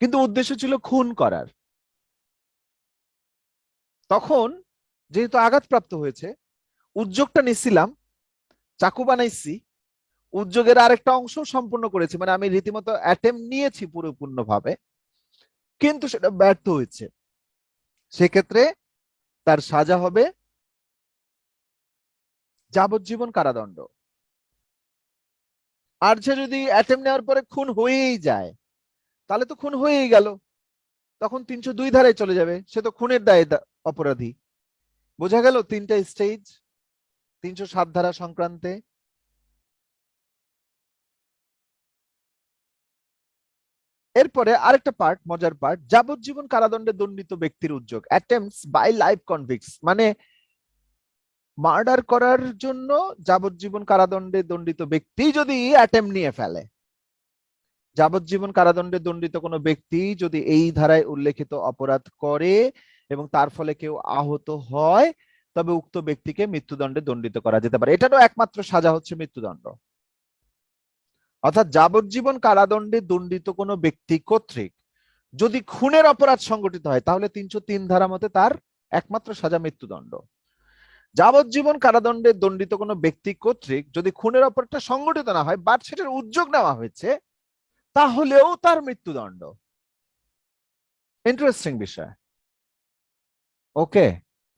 কিন্তু উদ্দেশ্য ছিল খুন করার। তখন যেহেতু আঘাতপ্রাপ্ত হয়েছে, উদ্যোগটা নিছিলাম, চাকু বানাইছি, উদ্যোগের আরেকটা অংশ সম্পূর্ণ করেছি, মানে আমি রীতিমতো অ্যাটেম্প নিয়েছি পরিপূর্ণভাবে, কিন্তু সেটা ব্যর্থ হয়েছে। সেক্ষেত্রে তার সাজা হবে যাবজ্জীবন কারাদণ্ড। আর সে যদি অ্যাটেম্প নেওয়ার পরে খুন হয়েই যায়, তাহলে তো খুন হয়েই গেল, তখন 302 ধারায় চলে যাবে, সে তো খুনের দায়ে অপরাধী। বোঝা গেল তিনটা স্টেজ 307 ধারা সংক্রান্তে। এরপরে আরেকটা পার্ট, মজার পার্ট, যাবজ্জীবন কারাদণ্ডে দণ্ডিত ব্যক্তির উদ্যোগ, অ্যাটেম্পটস বাই লাইফ কনভিক্টস, মানে মার্ডার করার জন্য যাবজ্জীবন কারাদণ্ডে দণ্ডিত ব্যক্তি যদি অ্যাটেম্প নিয়ে ফেলে, যাবজ্জীবন কারাদণ্ডে দণ্ডিত কোনো ব্যক্তি যদি এই ধারায় উল্লেখিত অপরাধ করে এবং তার ফলে কেউ আহত হয়, তবে উক্ত ব্যক্তিকে মৃত্যুদণ্ডে দণ্ডিত করা যেতে পারে। এটারও একমাত্র সাজা হচ্ছে মৃত্যুদণ্ড। অর্থাৎ যাবজ্জীবন কারাদণ্ডে দণ্ডিত কোনো ব্যক্তি কর্তৃক যদি খুনের অপরাধ সংগঠিত হয়, তাহলে 303 ধারা মতে তার একমাত্র সাজা মৃত্যুদণ্ড। যাবজ্জীবন কারাদণ্ডে দণ্ডিত কোনো ব্যক্তি কর্তৃক যদি খুনের অপরাধটা সংগঠিত না হয়, বাট সেটার উদ্যোগ নেওয়া হয়েছে, তাহলেও তার মৃত্যুদণ্ড। ইন্টারেস্টিং বিষয়। ওকে,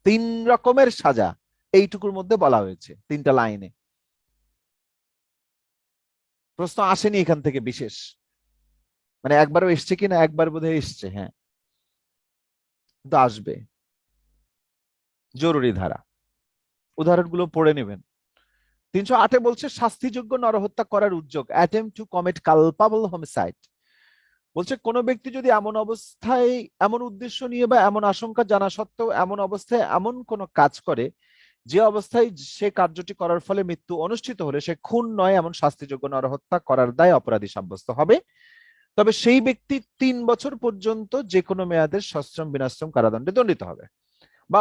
3 রকমের সাজা এইটুকুর মধ্যে বলা হয়েছে, 3টা লাইনে। প্রশ্ন আসেনি এখান থেকে বিশেষ, মানে একবারও এসছে কিনা, একবার বোধহয় এসছে, হ্যাঁ, কিন্তু আসবে। জরুরি ধারা, উদাহরণগুলো পড়ে নেবেন। 308 বলছে শাস্তিযোগ্য নরহত্যা করার উদ্যোগ, অ্যাটেম্পট টু কমিট কালপাবল হোমিসাইড। বলছে কোন ব্যক্তি যদি এমন অবস্থায়, এমন উদ্দেশ্য নিয়ে বা এমন আশঙ্কা জানা সত্ত্বেও এমন অবস্থায় এমন কোন কাজ করে যে অবস্থায় সে কার্যটি করার ফলে মৃত্যু অনুষ্ঠিত হলে সে খুন নয় এমন শাস্তিযোগ্য নরহত্যা করার দায়ে অপরাধী সাব্যস্ত হবে, তবে সেই ব্যক্তি 3 বছর পর্যন্ত যে কোনো মেয়াদের সশ্রম বিনাশ্রম কারাদণ্ডে দণ্ডিত হবে, বা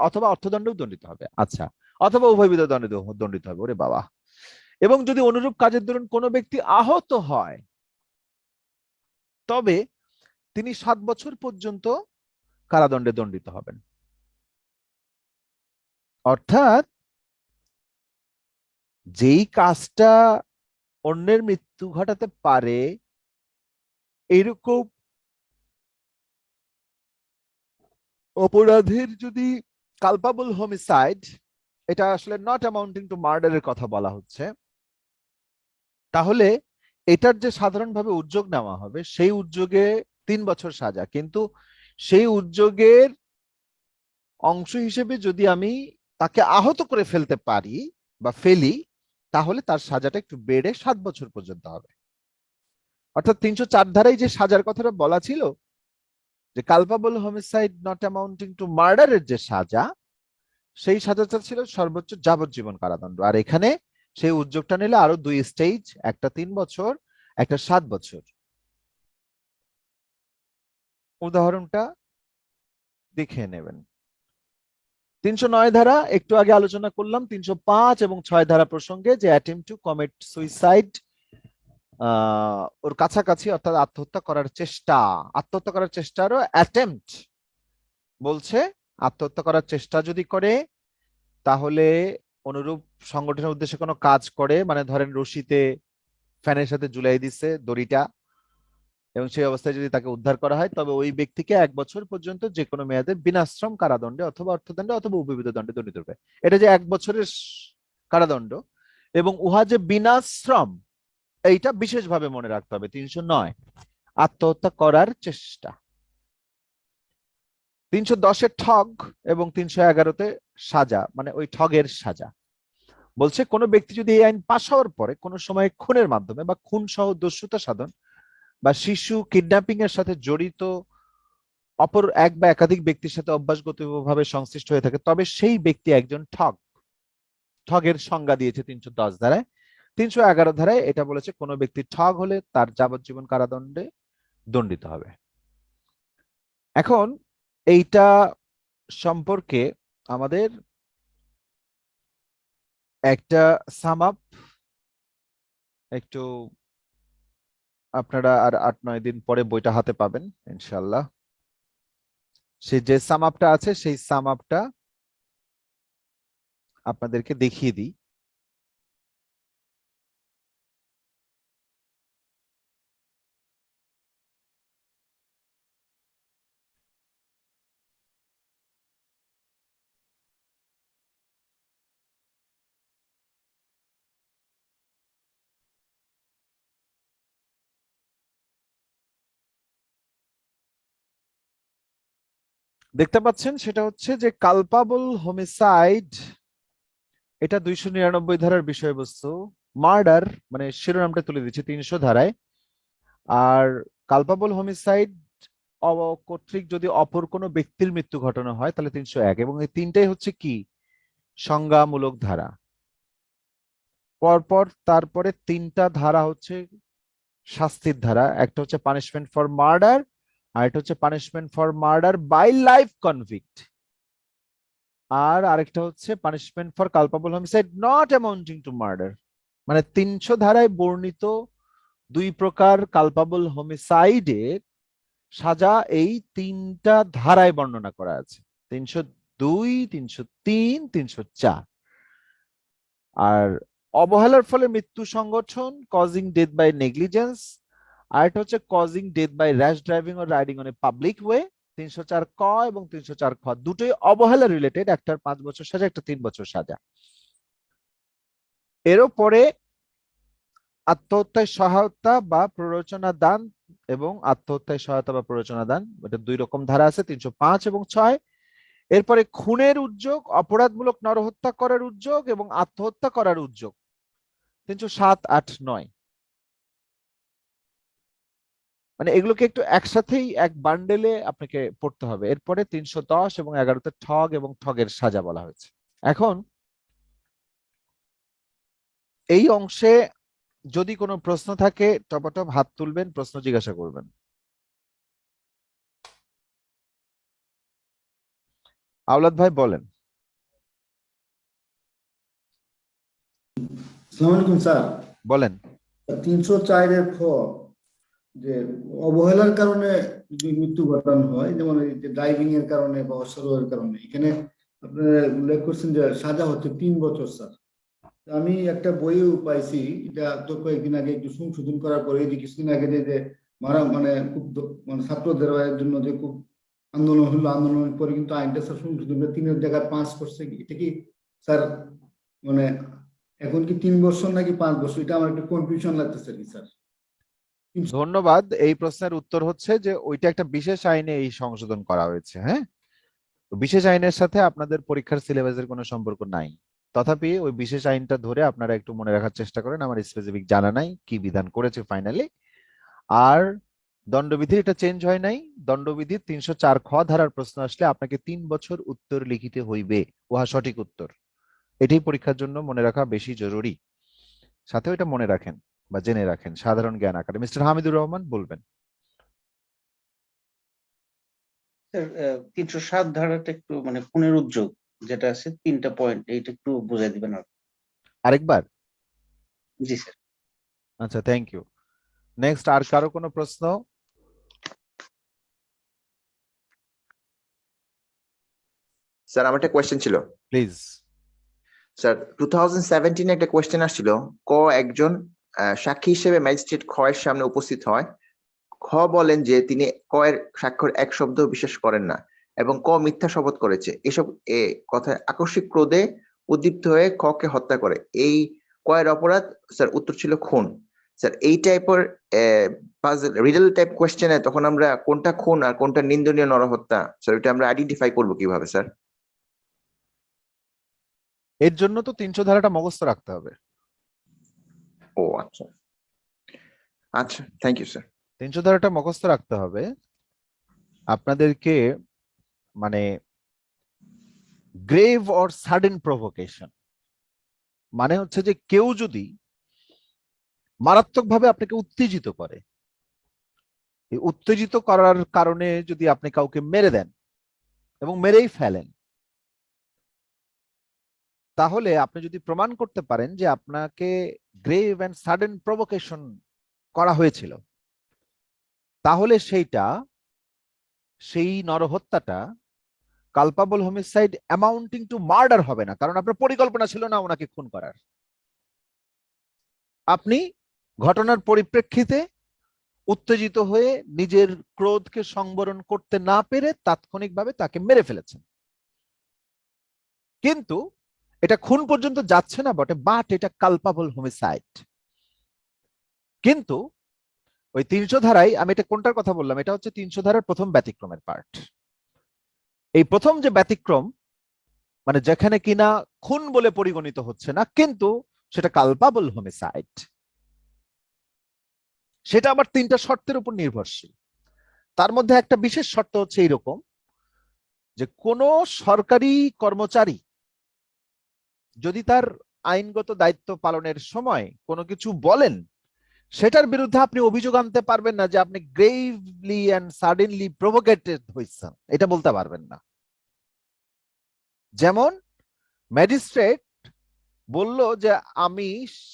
অথবা অর্থদণ্ডেও দণ্ডিত হবে। আচ্ছা, অথবা উভয়বিধ দণ্ডে দণ্ডিত হবে। ওরে বাবা। এবং যদি অনুরূপ কাজের দরুন কোনো ব্যক্তি আহত হয়, তবে তিনি 7 বছর পর্যন্ত কারাদণ্ডে দণ্ডিত হবেন। অর্থাৎ যেই কাজটা অন্যের মৃত্যু ঘটাতে পারে, এরকম অপরাধের যদি কালপাবল হোমিসাইড, এটা আসলে নট অ্যামাউন্টিং টু মার্ডারের কথা বলা হচ্ছে, তাহলে এটার যে সাধারণভাবে উদ্যোগ নেওয়া হবে, সেই উদ্যোগে 3 বছর সাজা, কিন্তু সেই উদ্যোগের অংশ হিসেবে যদি আমি তাকে আহত করে ফেলতে পারি বা ফেলি, তাহলে তার সাজাটা একটু বেড়ে 7 বছর পর্যন্ত হবে। অর্থাৎ 304 ধারায় যে সাজার কথাটা বলা ছিল, যে কালপাবল হোমিসাইড নট অ্যামাউন্টিং টু মার্ডারের যে সাজা, সেই সাজাটা ছিল সর্বোচ্চ যাবজ্জীবন কারাদণ্ড। আর এখানে সেই উদ্যোগটা নিলে আরো 2 স্টেজ, একটা 3 বছর, একটা 7 বছর। উদাহরণটা দেখে নেবেন। 309 ধারা একটু আগে আলোচনা করলাম, 305 এবং 6 ধারা প্রসঙ্গে, যে অ্যাটেম্পট টু কমিট সুইসাইড, ওর কাছাকাছি, অর্থাৎ আত্মহত্যা করার চেষ্টা। আত্মহত্যা করার চেষ্টারও অ্যাটেম্পট বলছে, আত্মহত্যা করার চেষ্টা যদি করে, তাহলে অনুরূপ সংগঠনের উদ্দেশ্যে কোনো কাজ করে, মানে ধরেন রশিতে ফ্যানের সাথে ঝুলাই দিচ্ছে দড়িটা, এবং সেই অবস্থায় যদি তাকে উদ্ধার করা হয়, তবে ওই ব্যক্তিকে 1 বছর পর্যন্ত যে কোনো মেয়াদে বিনাশ্রম কারাদণ্ডে অথবা অর্থদণ্ডে অথবা উভয়বিধ দণ্ডে দণ্ডিত হবে। এটা যে 1 বছরের কারাদণ্ড এবং উহা যে বিনাশ্রম, এইটা বিশেষভাবে মনে রাখতে হবে। 309 আত্মহত্যা করার চেষ্টা। 310 ঠগ এবং 311 সাজা, মানে ওই ঠগের সাজা। বলছে কোন ব্যক্তি যদি এই আইন পাশ হওয়ার পরে কোন সময় খুনের মাধ্যমে বা খুন সহ দস্যুতা সাধন বা শিশু কিডন্যাপিং এর সাথে জড়িত অপর এক বা একাধিক ব্যক্তির সাথে অভ্যাসগতভাবে সংশ্লিষ্ট হয়ে থাকে, তবে সেই ব্যক্তি একজন ঠগ। ঠগের সংজ্ঞা দিয়েছে 310 ধারায়। 311 ধারায় এটা বলেছে কোনো ব্যক্তি ঠগ হলে তার যাবজ্জীবন কারাদণ্ডে দণ্ডিত হবে। এখন এইটা সম্পর্কে আমাদের একটা সাম আপ, একটু আপনারা আর 8-9 দিন পরে বইটা হাতে পাবেন ইনশাল্লাহ। সেই যে সাম আপটা আছে সেই সাম আপটা আপনাদেরকে দেখিয়ে দিই। দেখতে পাচ্ছেন সেটা হচ্ছে যে কালপাবল হোমিসাইড, এটা 299 ধারার বিষয়বস্তু। মার্ডার মানে শিরোনামটা তুলে দিচ্ছে 300 ধারায়। আর কালপাবল হোমিসাইড কর্তৃক যদি অপর কোনো ব্যক্তির মৃত্যু ঘটানো হয় তাহলে 301, এবং এই তিনটাই হচ্ছে কি সংজ্ঞামূলক ধারা। পরপর তারপরে তিনটা ধারা হচ্ছে শাস্তির ধারা, একটা হচ্ছে পানিশমেন্ট ফর মার্ডার, আর এটা হচ্ছে punishment for murder by life convict, আর আরেকটা হচ্ছে punishment for culpable homicide not amounting to murder. মানে 300 ধারায় বর্ণিত দুই প্রকার কালপাবল হোমিসাইডের সাজা এই তিনটা ধারায় বর্ণনা করা আছে, 302, 303, 304। আর অবহেলার ফলে মৃত্যু সংগঠন কজিং ডেথ বাই নেগলিজেন্স, আর এটা হচ্ছে causing death by rash driving or riding on a public way, 304 ক এবং 304 খ দুটোই অবহেলা রিলেটেড, একটার 5 বছর সাজা, একটা 3 বছর সাজা। এরও পরে আত্মহত্যায় সহায়তা বা প্ররোচনা দান এবং আত্মহত্যায় সহায়তা বা প্ররোচনা দান, এটা 2 রকম ধারা আছে, 305 এবং 6। এরপরে খুনের উদ্যোগ, অপরাধমূলক নরহত্যা করার উদ্যোগ এবং আত্মহত্যা করার উদ্যোগ, 307, 8, 9। মানে এগুলোকে একটু একসাথেই এক বান্ডেলে আপনাকে পড়তে হবে। এরপরে 310 এবং 11-তে ঠগ এবং ঠগের সাজা বলা হয়েছে। এখন এই অংশে যদি কোনো প্রশ্ন থাকে টপাটপ হাত তুলবেন, প্রশ্ন জিজ্ঞাসা করবেন। আওলাদ ভাই বলেন। আসসালামু আলাইকুম স্যার। বলেন। 304-এর খ, যে অবহেলার কারণে যদি মৃত্যু ঘটানো হয়, যেমন এই যে ড্রাইভিং এর কারণে বা অসতর্কের কারণে, এখানে আপনারা উল্লেখ করছেন যে সাজা হচ্ছে 3 বছর স্যার। আমি একটা বইও পাইছি, এটা তো কয়েকদিন আগে একটু সংশোধন করার পরে, যে কিছুদিন আগে যে মারা মানে খুব মানে ছাত্রদের জন্য যে খুব আন্দোলন হলো, আন্দোলনের পরে কিন্তু আইনটা স্যার সংশোধন করে 3-এর জায়গায় 5 করছে। এটা কি স্যার মানে এখন কি 3 বছর নাকি 5 বছর? এটা আমার একটু কনফিউশন লাগতেছে কি স্যার। ধন্যবাদ। এই প্রশ্নের উত্তর হচ্ছে যে ওইটা একটা বিশেষ আইনে এই সংশোধন করা হয়েছে। হ্যাঁ, তো বিশেষ আইনের সাথে আপনাদের পরীক্ষার সিলেবাসের কোনো সম্পর্ক নাই। তথাপি ওই বিশেষ আইনটা ধরে আপনারা একটু মনে রাখার চেষ্টা করেন। আমার স্পেসিফিক জানা নাই কি বিধান করেছে ফাইনালি। আর দণ্ডবিধি এটা চেঞ্জ হয় নাই। দণ্ডবিধির 304 খ ধারার প্রশ্ন আসলে আপনাকে 3 বছর উত্তর লিখিতে হইবে, উহা সঠিক উত্তর। এটাই পরীক্ষার জন্য মনে রাখা বেশি জরুরি। সাথে এটা মনে রাখেন বা জেনে রাখেন সাধারণ জ্ঞান আকারে। মিস্টার হামিদুর রহমান বলবেন। স্যার 307 ধারাটা একটু মানে খুনের উদ্যোগ যেটা আছে 3টা পয়েন্ট, এইটা একটু বুঝাই দিবেন আর। আরেকবার। জি স্যার। আচ্ছা, থ্যাংক ইউ। নেক্সট, আর কারো কোনো প্রশ্ন? স্যার আমার একটা কোয়েশ্চেন ছিল। প্লিজ। স্যার 2017 একটা কোয়েশ্চেন আসছিল, একজন সাক্ষী হিসেবে ম্যাজিস্ট্রেট খ এর সামনে উপস্থিত হয়। খ বলেন যে তিনি ক এর স্বাক্ষর এক শব্দ বিশ্বাস করেন না এবং ক মিথ্যা শপথ করেছে। এসব কথায় আকস্মিক ক্রোধে উদ্দীপ্ত হয়ে খ কে হত্যা করে। এই ক এর অপরাধ স্যার উত্তর ছিল খুন। স্যার এই টাইপের রিডল টাইপ কোয়েশ্চেনে তখন আমরা কোনটা খুন আর কোনটা নিন্দনীয় নরহত্যা, স্যার এটা আমরা আইডেন্টিফাই করবো কিভাবে স্যার? এর জন্য তো 300 ধারাটা মুখস্থ রাখতে হবে। ও আচ্ছা আচ্ছা, থ্যাংক ইউ স্যার। 300 ধারাটা মুখস্থ রাখতে হবে। আপনাদেরকে মানে গ্রেভ অর সাডেন প্রভোকেশন মানে হচ্ছে যে কেউ যদি মারাত্মকভাবে আপনাকে উত্তেজিত করে, এই উত্তেজিত করার কারণে যদি আপনি কাউকে মেরে দেন এবং মেরেই ফেলেন, তাহলে আপনি যদি প্রমাণ করতে পারেন যে আপনাকে গ্রেভ অ্যান্ড সাডেন প্রভোকেশন করা হয়েছিল, তাহলে সেই নরহত্যাটা কালপাবল হোমিসাইড অ্যামাউন্টিং টু মার্ডার হবে না, কারণ আপনার পরিকল্পনা ছিল না ওনাকে খুন করার। আপনি ঘটনার পরিপ্রেক্ষিতে উত্তেজিত হয়ে নিজের ক্রোধকে সংবরণ করতে না পেরে তাৎক্ষণিকভাবে তাকে মেরে ফেলেছেন। কিন্তু এটা খুন পর্যন্ত যাচ্ছে না বটে, বাট এটা কালপাবল হোমিসাইড। কিন্তু ওই 300 ধারায়, আমি এটা কোনটার কথা বললাম, এটা হচ্ছে 300 ধারার প্রথম ব্যতিক্রমের পার্ট। এই প্রথম যে ব্যতিক্রম, মানে যেখানে কিনা খুন বলে পরিগণিত হচ্ছে না কিন্তু সেটা কালপাবল হোমিসাইড, সেটা আবার 3টা শর্তের উপর নির্ভরশীল। তার মধ্যে একটা বিশেষ শর্ত হচ্ছে এইরকম যে কোন সরকারি কর্মচারী যদি তার আইনগত দায়িত্ব পালনের সময় কোনো কিছু বলেন, সেটার বিরুদ্ধে আপনি অভিযোগ আনতে পারবেন না যে আপনি গ্রেভলি এন্ড সাডেনলি প্রভোকেটেড হয়েছেন, এটা বলতে পারবেন না। যেমন ম্যাজিস্ট্রেট বলল যে আমি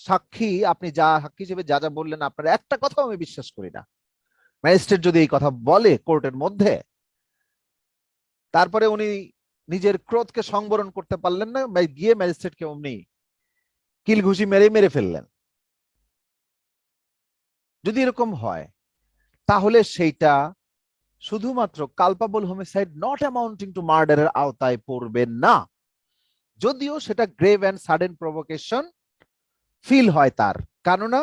সাক্ষী, আপনি যা সাক্ষী হিসেবে যা যা বললেন আপনার একটা কথাও আমি বিশ্বাস করি না, ম্যাজিস্ট্রেট যদি এই কথা বলে কোর্টের মধ্যে, তারপরে উনি নিজের ক্রোধকে সংবরণ করতে পারলেন না, গিয়ে ম্যাজিস্ট্রেটকে অমনি কিল ঘুষি মেরে ফেললেন, যদি এরকম হয় তাহলে সেইটা শুধুমাত্র culpable homicide not amounting to মার্ডারের আওতায় পড়বে না, যদিও সেটা grave and sudden provocation feel হয় তার। কেননা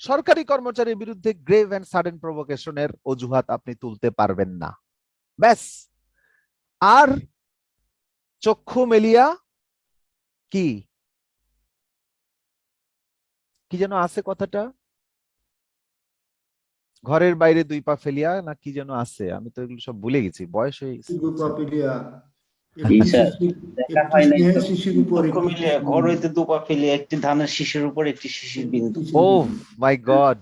সরকারি কর্মচারীর বিরুদ্ধে গ্রেভ অ্যান্ড সাডেন প্রভোকেশনের অজুহাত আপনি তুলতে পারবেন না। ব্যাস। আর চক্ষু মেলিয়া কি কি যেন আছে কথাটা, ঘরের বাইরে 2 পা ফেলিয়া না কি যেন আছে, আমি তো এগুলো সব ভুলে গেছি, বয়স হয়ে গেছে। আচ্ছা, দেখা হয় নাই তো। শিশির উপর চক্ষু মিলিয়ে ঘর হইতে দুপা ফেলিয়া একটি ধানের শীষের উপর একটি শিশির বিন্দু। ও মাই গড!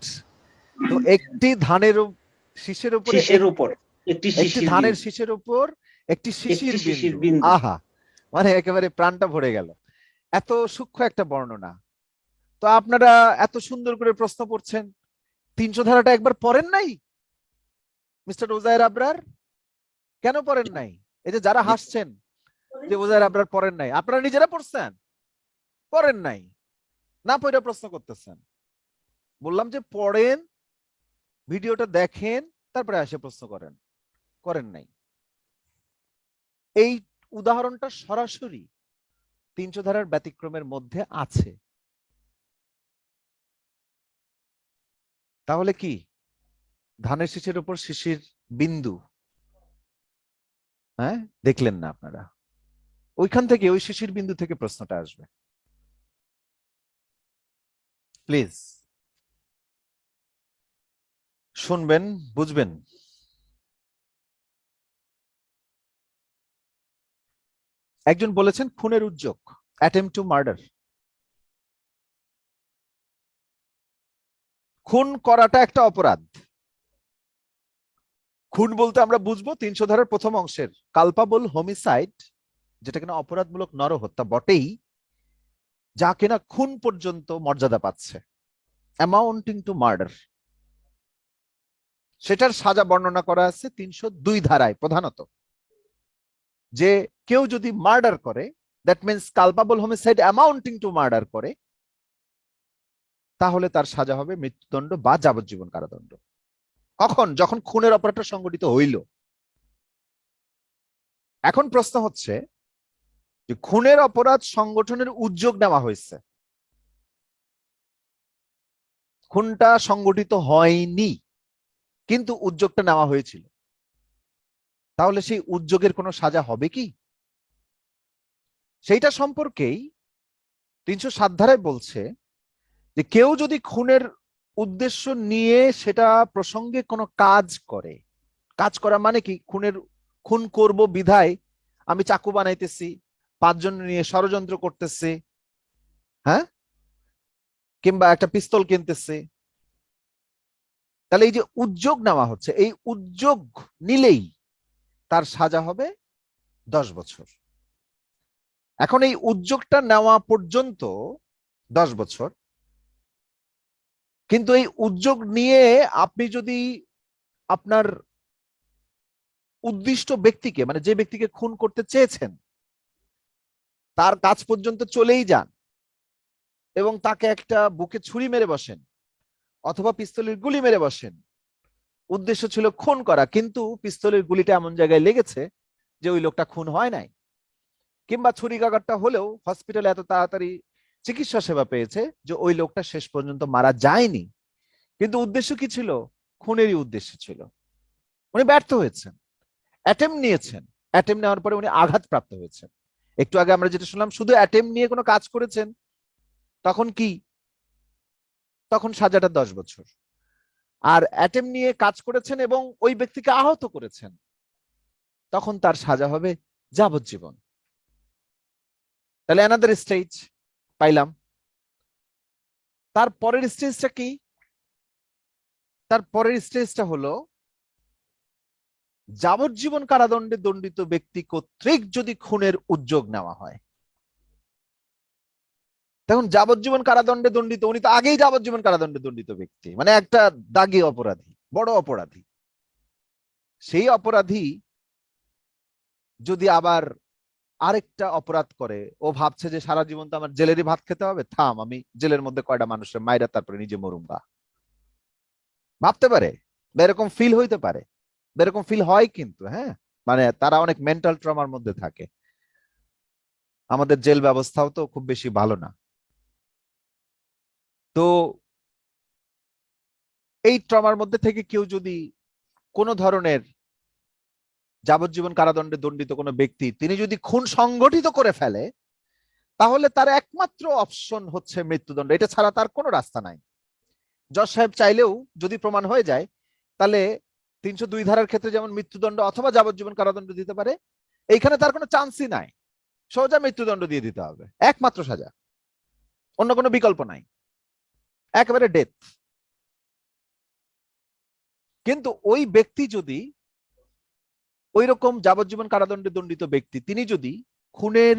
তো একটি ধানের শীষের উপরে শীষের উপর একটি একটি শিশির ধানের বিন্দু। শীষের উপর একটি শিশির একটি শিশির বিন্দু। বিন্দু। আহা, মানে একেবারে প্রাণটা ভরে গেল, এত সূক্ষ্ম একটা বর্ণনা। তো আপনারা এত সুন্দর করে প্রশ্ন করছেন, 300 ধারাটা একবার পড়েন নাই মিস্টার ওজায়ের আবরার? কেন পড়েন নাই? এই যে যারা হাসছেন যে ওজায়ের আবরার পড়েন নাই, আপনারা নিজেরা পড়ছেন? পড়েন নাই, না পড়ে প্রশ্ন করতেছেন। বললাম যে পড়েন, ভিডিওটা দেখেন, তারপরে এসে প্রশ্ন করেন, করেন নাই। এই উদাহরণটা সরাসরি 300 ধারার ব্যতিক্রমের মধ্যে আছে। তাহলে কি ধানের শীষের উপর শিশির বিন্দু, হ্যাঁ দেখলেন না আপনারা? ওইখান থেকে, ওই শিশির বিন্দু থেকে প্রশ্নটা আসবে। প্লিজ শুনবেন, বুঝবেন। একজন বলেছেন খুনের উদ্যোগ, অ্যাটেম্পট টু মার্ডার। খুন করাটা একটা অপরাধ। খুন বলতে আমরা বুঝবো 300 ধারার প্রথম অংশের কালপাবল হোমিসাইড, যেটা কিনা অপরাধমূলক নরহত্যা বটেই, যা কিনা খুন পর্যন্ত মর্যাদা পাচ্ছে, অ্যামাউন্টিং টু মার্ডার। সেটার সাজা বর্ণনা করা আছে 302 ধারায় প্রধানত, যে কেউ যদি মার্ডার করে, that means culpable homicide amounting to murder করে, তাহলে তার সাজা হবে মৃত্যুদণ্ড বা যাবজ্জীবন কারাদণ্ড। কখন? যখন খুনের অপরাধটা সংগঠিত হইল। এখন প্রশ্ন হচ্ছে যে খুনের অপরাধ সংগঠনের উদ্যোগ নেওয়া হয়েছে, খুনটা সংগঠিত হয়নি কিন্তু উদ্যোগটা নেওয়া হয়েছিল, তাহলে সেই উদ্যোগের কোনো সাজা হবে কি? সেইটা সম্পর্কেই 307 ধারায় বলছে যে কেউ যদি খুনের উদ্দেশ্য নিয়ে সেটা প্রসঙ্গে কোনো কাজ করে, কাজ করা মানে কি? খুন করব বিধায় আমি চাকু বানাইতেছি, 5 জন নিয়ে ষড়যন্ত্র করতেছি, হ্যাঁ, কিংবা একটা পিস্তল কিনতেছি। তাহলে এই যে উদ্যোগ নেওয়া হচ্ছে, এই উদ্যোগ নিলেই তার সাজা হবে 10 বছর। এখন এই উদ্যোগটা নেওয়া পর্যন্ত 10 বছর, কিন্তু এই উদ্যোগ নিয়ে আপনি যদি আপনার উদ্দিষ্ট ব্যক্তিকে, মানে যে ব্যক্তিকে খুন করতে চেয়েছেন, তার কাছ পর্যন্ত চলেই যান এবং তাকে একটা বুকে ছুরি মেরে বসেন অথবা পিস্তলের গুলি মেরে বসেন, উদ্দেশ্য ছিল খুন করা, কিন্তু পিস্তলের গুলিটা এমন জায়গায় লেগেছে যে ওই লোকটা খুন হয় নাই, কিংবা ছুরিকাঘাতটা হলেও হসপিটালে এত তাড়াতাড়ি চিকিৎসা সেবা পেয়েছে যে ওই লোকটা শেষ পর্যন্ত মারা যায়নি, কিন্তু উদ্দেশ্য কি ছিল? খুনেরই উদ্দেশ্য ছিল। উনি ব্যর্থ হয়েছেন, অ্যাটেম্প নিয়েছেন, অ্যাটেম্প নেওয়ার পরে উনি আঘাতপ্রাপ্ত হয়েছেন। একটু আগে আমরা যেটা শুনলাম, শুধু অ্যাটেম্প নিয়ে কোনো কাজ করেছেন, তখন কি? তখন সাজাটা 10 বছর। আর অ্যাটেম্প নিয়ে কাজ করেছেন এবং ওই ব্যক্তিকে আহত করেছেন, তখন তার সাজা হবে যাবজ্জীবন। তাহলে অ্যানাদার স্টেজ পাইলাম। তারপরের স্টেজটা কি? তারপরের স্টেজটা হলো যাবজ্জীবন কারাদণ্ডে দণ্ডিত ব্যক্তি কর্তৃক যদি খুনের উদ্যোগ নেওয়া হয়। তখন যাবজ্জীবন কারাদণ্ডে দণ্ডিত, উনি তো আগেই যাবজ্জীবন কারাদণ্ডে দণ্ডিত ব্যক্তি, মানে একটা দাগী অপরাধী, বড় অপরাধী। সেই অপরাধী যদি আবার আরেকটা অপরাধ করে, ও ভাবছে যে সারা জীবন তো আমার জেলেরই ভাত খেতে হবে, থাম আমি জেলের মধ্যে কয়টা মানুষের মাইরা তারপরে নিজে মরুঙ্গা, ভাবতে পারে, বা এরকম ফিল হইতে পারে, এরকম ফিল হয় কিন্তু, হ্যাঁ, মানে তারা অনেক মেন্টাল ট্রমার মধ্যে থাকে। আমাদের জেল ব্যবস্থাও তো খুব বেশি ভালো না। তো এই ট্রমার মধ্যে থেকে কেউ যদি কোনো ধরনের যাবজ্জীবন কারাদণ্ডে দণ্ডিত কোনো ব্যক্তি, তিনি যদি খুন সংগঠিত করে ফেলে, তাহলে তার একমাত্র অপশন হচ্ছে মৃত্যুদণ্ড। এটা ছাড়া তার কোনো রাস্তা নাই। জজ সাহেব চাইলেও যদি প্রমাণ হয়ে যায়, তাহলে 302 ধারার ক্ষেত্রে যেমন মৃত্যুদণ্ড অথবা যাবজ্জীবন কারাদণ্ড দিতে পারে, এইখানে তার কোনো চান্সই নাই, সোজা মৃত্যুদণ্ড দিয়ে দিতে হবে, একমাত্র সাজা, অন্য কোনো বিকল্প নাই, একেবারে ডেথ। কিন্তু ওই ব্যক্তি যদি, ওই রকম যাবজ্জীবন কারাদণ্ডে দণ্ডিত ব্যক্তি, তিনি যদি খুনের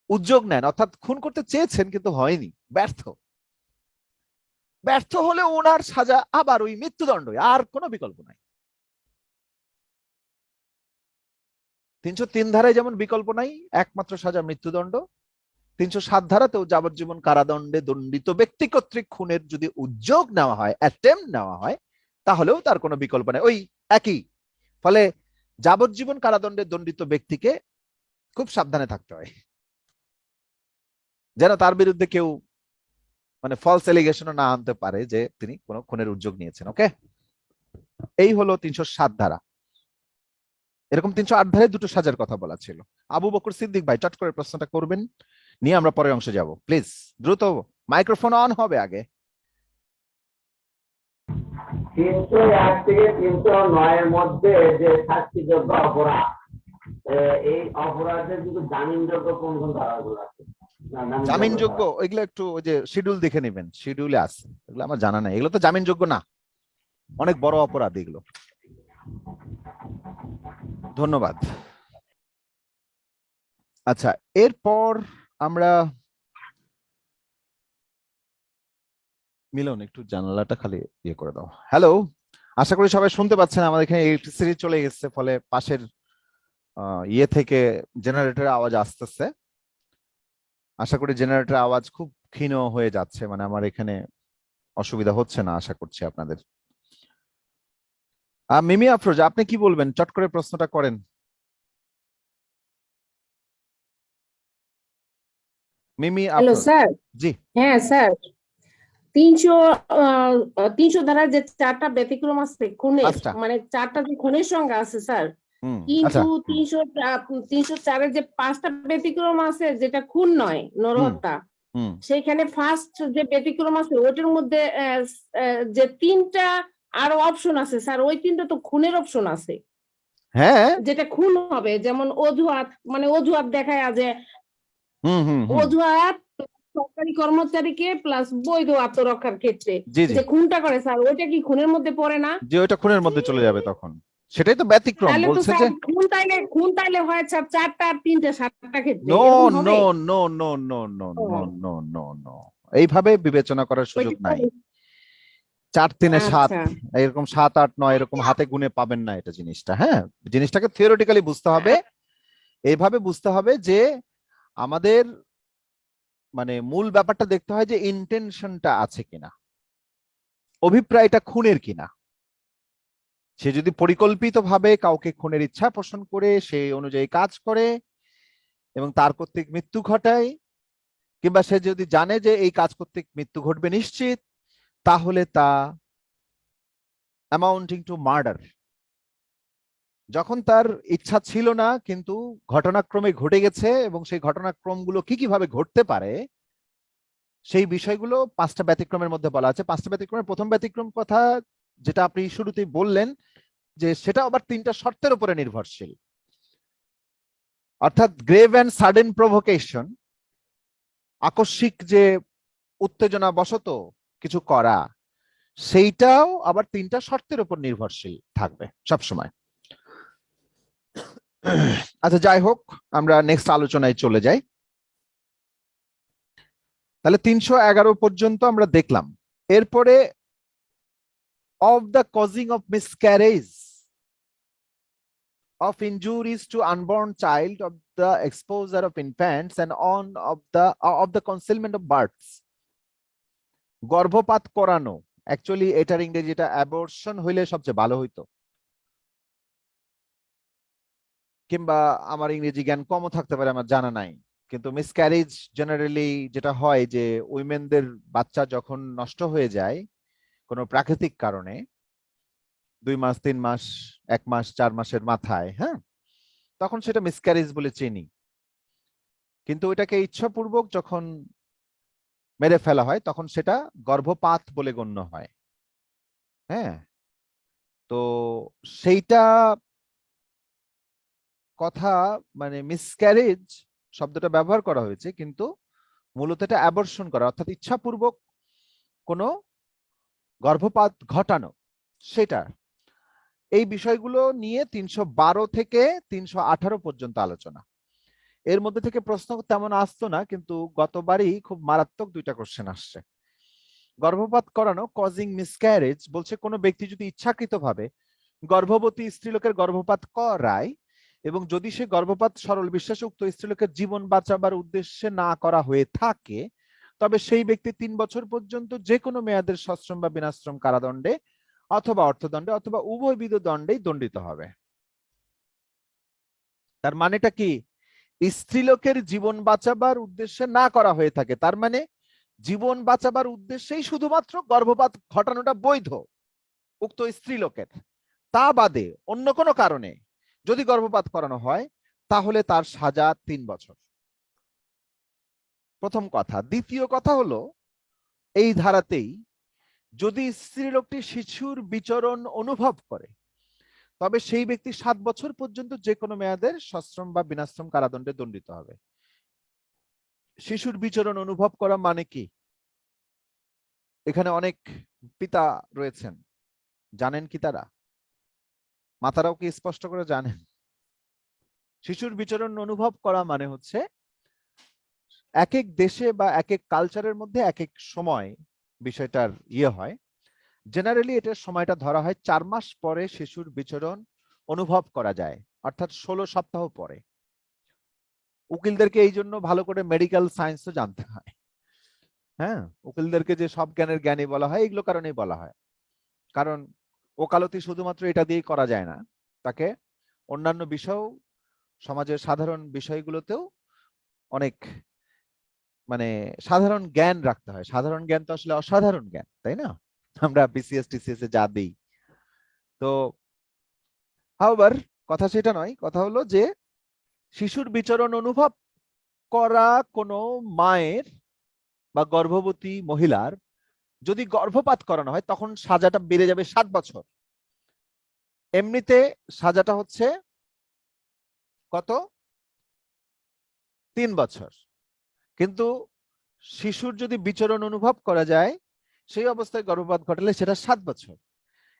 উদ্যোগ নেন, অর্থাৎ খুন করতে চেয়েছেন কিন্তু হয়নি, ব্যর্থ হলে ওনার সাজা আবার ওই মৃত্যুদণ্ড, আর কোনো বিকল্প নাই। 303 ধারায় যেমন বিকল্প নাই, একমাত্র সাজা মৃত্যুদণ্ড, 307 ধারাতেও যাবজ্জীবন কারাদণ্ডে দণ্ডিত ব্যক্তি কর্তৃক খুনের যদি উদ্যোগ নেওয়া হয়, অ্যাটেম্প নেওয়া হয়, তাহলেও তার কোনো বিকল্প নেই, ওই একই। ফলে যাবজ্জীবন কারাদণ্ডে দণ্ডিত ব্যক্তিকে খুব সাবধানে থাকতে হয়, যেন তার বিরুদ্ধে কেউ মানে ফলস এলিগেশনও না আনতে পারে যে তিনি কোনো খুনের উদ্যোগ নিয়েছেন। ওকে, এই হলো 307 ধারা। এরকম 308 ধারায় দুটো সাজার কথা বলা ছিল। আবু বকর সিদ্দিক ভাই চট করে প্রশ্নটা করবেন, নিয়ে আমরা পরের অংশে যাব। প্লিজ দ্রুত, মাইক্রোফোন অন হবে আগে। 301 থেকে 309 মধ্যে যে শাস্তিযোগ্য অপরাধ, এই অপরাধের কিন্তু জামিনযোগ্য কোন কোন ধারাগুলো আছে? জামিনযোগ্য ওইগুলো একটু ওই যে শিডিউল দেখে নেবেন, শিডিউলে আছে, এগুলো আমার জানা নাই, এগুলো তো জামিনযোগ্য না, অনেক বড় অপরাধ এগুলো। ধন্যবাদ। আচ্ছা, এরপর আমরা মিলন একটু জানালাটা খালি ইয়ে করে দাও। হ্যালো, আশা করি সবাই শুনতে পাচ্ছেন। আমাদের এখানে ইলেকট্রিসিটি চলে গেছে, ফলে পাশের ইয়ে থেকে জেনারেটরের আওয়াজ আসতেছে। আশা করি জেনারেটরের আওয়াজ খুব ক্ষীণ হয়ে যাচ্ছে, মানে আমার এখানে অসুবিধা হচ্ছে না আশা করছি আপনাদের। মিমি আফরোজা, আপনি কি বলবেন? চট করে প্রশ্নটা করেন। মিমি হ্যালো আফরোজা। স্যার। জি হ্যাঁ স্যার, 300 ধারার যে 4টা ব্যতিক্রম আছে খুনের, 5টা। মানে 4টা যে খুনের সংজ্ঞা আছে স্যার, আচ্ছা, কিন্তু 304-এর যে 5টা ব্যতিক্রম আছে যেটা খুন নয়, নরহত্যা, সেখানে ফার্স্ট যে ব্যতিক্রম আছে ওটার মধ্যে যে 3টা আরো অপশন আছে স্যার, ওই তিনটা তো খুনের অপশন আছে, হ্যাঁ, যেটা খুন হবে, যেমন অজুহাত, মানে অজুহাত দেখায় যে হুম হুম হুম, অজুহাত সরকারি কর্মচারীকে প্লাস বৈধ আত্মরক্ষার ক্ষেত্রে জি জি, যে খুনটা করে স্যার, ওইটা কি খুনের মধ্যে পড়ে না? যে ওইটা খুনের মধ্যে চলে যাবে তখন, সেটাই তো ব্যতিক্রম তাহলে তো বলছে স্যার যে খুন তাইলে হয় স্যার 4টা আর 3টে 7টা ক্ষেত্রে, নো এরকম হবে? No no no no no ও, নো নো নো নো, এইভাবে বিবেচনা করার সুযোগ ওইটা নাই। হবে। 4 3 7, আচ্ছা এরকম 7 8 9 এরকম হাতে গুনে পাবেন না এটা জিনিসটা। হ্যাঁ, জিনিসটাকে থিওরিটিক্যালি বুঝতে হবে, এইভাবে বুঝতে হবে যে আমাদের মানে মূল ব্যাপারটা দেখতে হয় যে ইন্টেনশনটা আছে কিনা, অভিপ্রায়টা খুনের কিনা। সে যদি পরিকল্পিতভাবে কাউকে খুনের ইচ্ছা পোষণ করে সেই অনুযায়ী কাজ করে এবং তার কর্তৃক মৃত্যু ঘটায়, কিংবা সে যদি জানে যে এই কাজ কর্তৃক মৃত্যু ঘটবে নিশ্চিত, তাহলে তা অ্যামাউন্টিং টু মার্ডার। যখন তার ইচ্ছা ছিল না কিন্তু ঘটনাক্রমে ঘটে গেছে, এবং সেই ঘটনাক্রমগুলো কি কিভাবে ঘটতে পারে সেই বিষয়গুলো 5টা ব্যতিক্রমের মধ্যে বলা আছে। 5টা ব্যতিক্রমের প্রথম ব্যতিক্রম কথা যেটা আপনি শুরুতেই বললেন, যে সেটা আবার 3টা শর্তের উপরে নির্ভরশীল। অর্থাৎ গ্রেভ অ্যান্ড সাডেন প্রভোকেশন, আকস্মিক যে উত্তেজনা বশত কিছু করা, সেইটাও আবার 3টা শর্তের উপর নির্ভরশীল থাকবে সবসময়। আচ্ছা, যাই হোক, আমরা নেক্সট আলোচনায় চলে যাই। তাহলে 311 পর্যন্ত আমরা দেখলাম। এরপরে of the causing of miscarriage of injuries to unborn child, of the exposure of infants, and on of the concealment of births, গর্ভপাত করানো, অ্যাকচুয়ালি এটার ইংরেজিটা অ্যাবর্শন হইলে সবচেয়ে ভালো হইতো, কিংবা আমার ইংরেজি জ্ঞান কমও থাকতে পারে, আমার জানা নাই। কিন্তু মিসক্যারেজ জেনারেলি যেটা হয় যে উইমেনদের বাচ্চা যখন নষ্ট হয়ে যায় কোনো প্রাকৃতিক কারণে, 2 মাস 3 মাস 1 মাস 4 মাসের মাথায়, হ্যাঁ, তখন সেটা মিসক্যারেজ বলে চিনি। কিন্তু ওইটাকে ইচ্ছাপূর্বক যখন মেরে ফেলা হয় তখন সেটা গর্ভপাত বলে গণ্য হয়। হ্যাঁ, তো সেইটা কথা মানে মিসক্যারেজ শব্দটা ব্যবহার করা হয়েছে, কিন্তু মূলত এটা অ্যাবর্শন করা, অর্থাৎ ইচ্ছাপূর্বক কোনো গর্ভপাত ঘটানো, সেটা। এই বিষয়গুলো নিয়ে 312 থেকে 318 পর্যন্ত আলোচনা। এর মধ্যে থেকে প্রশ্ন তেমন আসতো না, কিন্তু গতবারই খুব মারাত্মক 2টা কোশ্চেন আসছে। গর্ভপাত করানো, কজিং মিসক্যারেজ, বলছে কোনো ব্যক্তি যদি ইচ্ছাকৃতভাবে গর্ভবতী স্ত্রীলোকের গর্ভপাত করায়, এবং যদি সে গর্ভপাত সরল বিশ্বাসে উক্ত স্ত্রীলোকের জীবন বাঁচাবার উদ্দেশ্যে না করা হয়ে থাকে, তবে সেই ব্যক্তি 3 বছর পর্যন্ত যে কোনো মেয়াদের সশ্রম বা বিনাশ্রম কারাদণ্ডে অথবা অর্থদণ্ডে অথবা উভয়বিধ দণ্ডেই দণ্ডিত হবে। তার মানেটা কি? স্ত্রীলোকের জীবন বাঁচাবার উদ্দেশ্যে না করা হয়ে থাকে, তার মানে জীবন বাঁচাবার উদ্দেশ্যেই শুধুমাত্র গর্ভপাত ঘটানোটা বৈধ উক্ত স্ত্রীলোকের, তা বাদে অন্য কোনো কারণে যদি গর্ভপাত করানো হয় তাহলে তার সাজা 3 বছর। প্রথম কথা। দ্বিতীয় কথা হলো, এই ধারাতেই যদি স্ত্রীলোকটি শিশুর বিচরণ অনুভব করে তবে সেই ব্যক্তি 7 বছর পর্যন্ত যে কোনো মেয়াদের সশ্রম বা বিনাশ্রম কারাদণ্ডে দণ্ডিত হবে। শিশুর বিচরণ অনুভব করা মানে কি? এখানে অনেক পিতা রয়েছেন, জানেন কি তারা? মাতারাও কি স্পষ্ট করে জানেন? শিশুর বিচরণ অনুভব করা মানে হচ্ছে এক এক দেশে বা এক এক কালচারের মধ্যে এক এক সময় বিষয়টার হয়। জেনারেলি এটার সময়টা ধরা হয় 4 মাস পরে শিশুর বিচরণ অনুভব করা যায়, অর্থাৎ 16 সপ্তাহ পরে। উকিলদেরকে এই জন্য ভালো করে মেডিকেল সায়েন্সও জানতে হয়। হ্যাঁ, উকিলদেরকে যে সব জ্ঞানের জ্ঞানী বলা হয় এগুলো কারণেই বলা হয়, কারণ ওকালতি শুধুমাত্র এটা দিয়েই করা যায় না, তাকে অন্যান্য বিষয়, সমাজের সাধারণ বিষয়গুলোতেও অনেক মানে সাধারণ জ্ঞান রাখতে হয়। সাধারণ জ্ঞান তো আসলে অসাধারণ জ্ঞান, তাই না? আমরা বিসিএস টিসিএস এ যা দিই। তো হাউবার কথা সেটা নয়, কথা হলো যে শিশুর বিচরণ অনুভব করা কোনো মায়ের বা গর্ভবতী মহিলার যদি গর্ভপাত করানো হয় তখন সাজাটা বেড়ে যাবে 7 বছর। এমনিতে সাজাটা হচ্ছে কত? 3 বছর। কিন্তু শিশুর যদি বিচরণ অনুভব করা যায় সেই অবস্থায় গর্ভপাত ঘটালে সেটা 7 বছর।